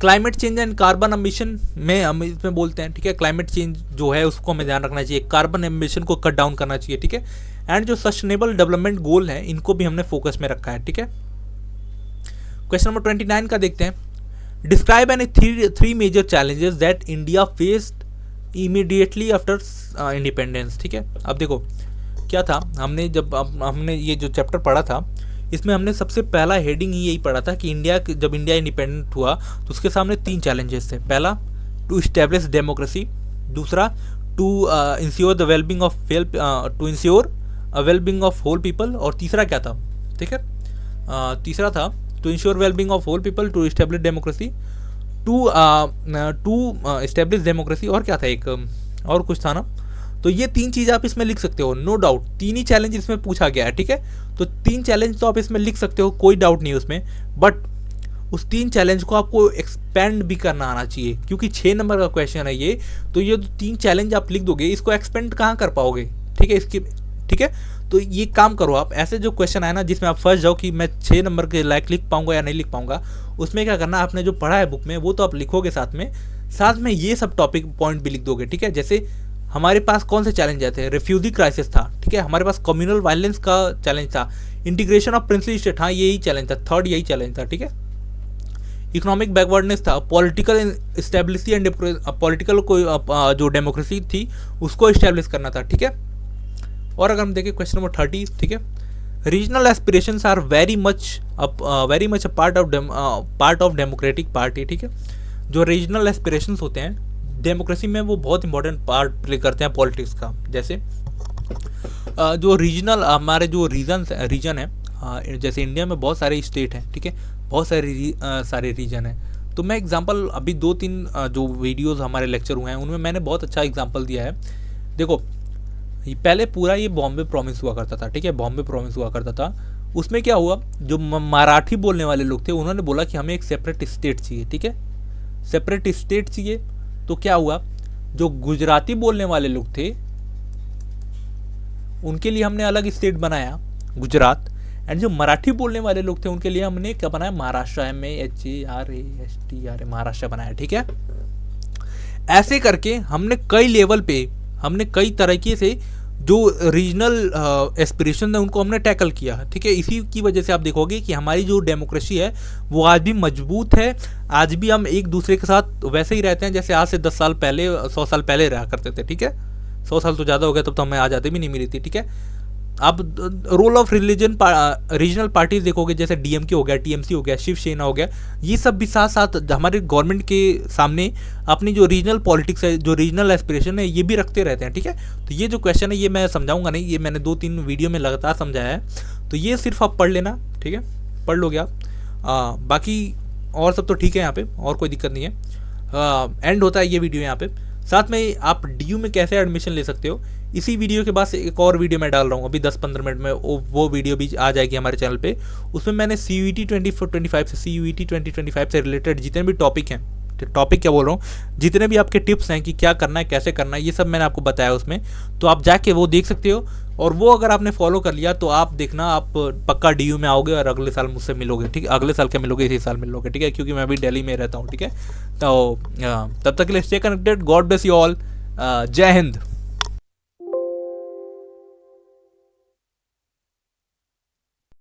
climate change and carbon emission में हम इसमें बोलते हैं। ठीक है, क्लाइमेट चेंज जो है उसको हमें ध्यान रखना चाहिए, कार्बन एमिशन को कट डाउन करना चाहिए। ठीक है, एंड जो सस्टेनेबल डेवलपमेंट गोल है इनको भी हमने फोकस में रखा है। ठीक है, क्वेश्चन नंबर 29 का देखते हैं। Describe any three major challenges that India faced immediately after independence. ठीक है, अब देखो क्या था, हमने ये जो चैप्टर पढ़ा था इसमें हमने सबसे पहला हेडिंग ही यही पढ़ा था कि जब इंडिया इंडिपेंडेंट हुआ तो उसके सामने 3 चैलेंजेस थे। पहला, टू इस्टेब्लिश डेमोक्रेसी। दूसरा, to ensure the wellbeing of whole people. और तीसरा क्या था, ठीक है, तीसरा था to ensure wellbeing of whole people, to establish democracy, to establish democracy, और क्या था एक और कुछ था ना। तो ये 3 चीज़ आप इसमें लिख सकते हो, नो डाउट। 3 ही चैलेंज इसमें पूछा गया है। ठीक है, तो 3 चैलेंज तो आप इसमें लिख सकते हो, कोई डाउट नहीं है उसमें, बट उस 3 चैलेंज को आपको एक्सपेंड भी करना आना चाहिए, क्योंकि 6 नंबर का क्वेश्चन है ये। तो ये 3 चैलेंज आप लिख दोगे, इसको एक्सपेंड कहाँ कर पाओगे। ठीक है, ठीक है, तो ये काम करो आप, ऐसे जो क्वेश्चन आए ना जिसमें आप फंस जाओ कि मैं 6 नंबर के लायक लिख पाऊंगा या नहीं लिख पाऊंगा, उसमें क्या करना, आपने जो पढ़ा है बुक में वो तो आप लिखोगे, साथ में ये सब टॉपिक पॉइंट भी लिख दोगे। ठीक है, जैसे हमारे पास कौन से चैलेंज आए थे, रिफ्यूजी क्राइसिस था। ठीक है, हमारे पास कम्युनल वायलेंस का चैलेंज था, इंटीग्रेशन ऑफ प्रिंसली स्टेट, हाँ यही चैलेंज था, थर्ड यही चैलेंज था। ठीक है, इकोनॉमिक बैकवर्डनेस था, पॉलिटिकल स्टेबिलिटी एंड पॉलिटिकल जो डेमोक्रेसी थी उसको इस्टेब्लिश करना था। ठीक है, और अगर हम देखें क्वेश्चन नंबर 30, ठीक है, regional aspirations are very much a part of democratic party. ठीक है, जो रीजनल एस्पिरेशंस होते हैं डेमोक्रेसी में वो बहुत इंपॉर्टेंट पार्ट प्ले करते हैं पॉलिटिक्स का। जैसे जो रीजनल हमारे जो रीजन है, जैसे इंडिया में बहुत सारे स्टेट हैं। ठीक है, बहुत सारे रीजन हैं। तो मैं एग्जांपल अभी 2-3 जो वीडियोस हमारे लेक्चर हुए हैं उनमें मैंने बहुत अच्छा एग्जांपल दिया है। देखो पहले पूरा ये बॉम्बे प्रोविंस हुआ करता था। ठीक है, बॉम्बे प्रोविंस हुआ करता था। उसमें क्या हुआ, जो मराठी बोलने वाले लोग थे उन्होंने बोला कि हमें एक सेपरेट स्टेट चाहिए। ठीक है, सेपरेट स्टेट चाहिए, तो क्या हुआ, जो गुजराती बोलने वाले लोग थे उनके लिए हमने अलग स्टेट बनाया, गुजरात, एंड जो मराठी बोलने वाले लोग थे उनके लिए हमने क्या बनाया, महाराष्ट्र, MAHARASTR, महाराष्ट्र बनाया। ठीक है, ऐसे करके हमने कई लेवल पे, हमने कई तरीके से जो रीजनल एस्पिरेशन है उनको हमने टैकल किया। ठीक है, इसी की वजह से आप देखोगे कि हमारी जो डेमोक्रेसी है वो आज भी मजबूत है। आज भी हम एक दूसरे के साथ वैसे ही रहते हैं जैसे आज से 10 साल पहले, 100 साल पहले रहा करते थे। ठीक है, 100 साल तो ज़्यादा हो गया, तब तो हमें आज़ादी भी नहीं मिली थी। ठीक है, आप रोल ऑफ रीजनल पार्टीज देखोगे, जैसे DMK हो गया, TMC हो गया, शिवसेना हो गया, ये सब भी साथ साथ हमारे गवर्नमेंट के सामने अपनी जो रीजनल पॉलिटिक्स है, जो रीजनल एस्पिरेशन है, ये भी रखते रहते हैं। ठीक है, तो ये जो क्वेश्चन है ये मैं समझाऊंगा नहीं, ये मैंने 2-3 वीडियो में लगातार समझाया है, तो ये सिर्फ आप पढ़ लेना। ठीक है, पढ़ लोगे आप, बाकी और सब तो ठीक है, यहाँ पे और कोई दिक्कत नहीं है। एंड होता है ये वीडियो यहाँ पे। साथ में आप DU में कैसे एडमिशन ले सकते हो, इसी वीडियो के बाद से एक और वीडियो मैं डाल रहा हूँ अभी 10-15 मिनट में, वो वीडियो भी आ जाएगी हमारे चैनल पे। उसमें मैंने CUET 2025 से रिलेटेड जितने भी टॉपिक हैं, टॉपिक क्या बोल रहा हूँ, जितने भी आपके टिप्स हैं कि क्या करना है, कैसे करना है, ये सब मैंने आपको बताया उसमें। तो आप जाके वो देख सकते हो, और वो अगर आपने फॉलो कर लिया तो आप देखना आप पक्का DU में आओगे और अगले साल मुझसे मिलोगे। ठीक है, अगले साल क्या मिलोगे, इसी साल मिलोगे। ठीक है, क्योंकि मैं अभी दिल्ली में रहता हूँ। ठीक है, तो तब तक के लिए stay connected, God bless you all, जय हिंद।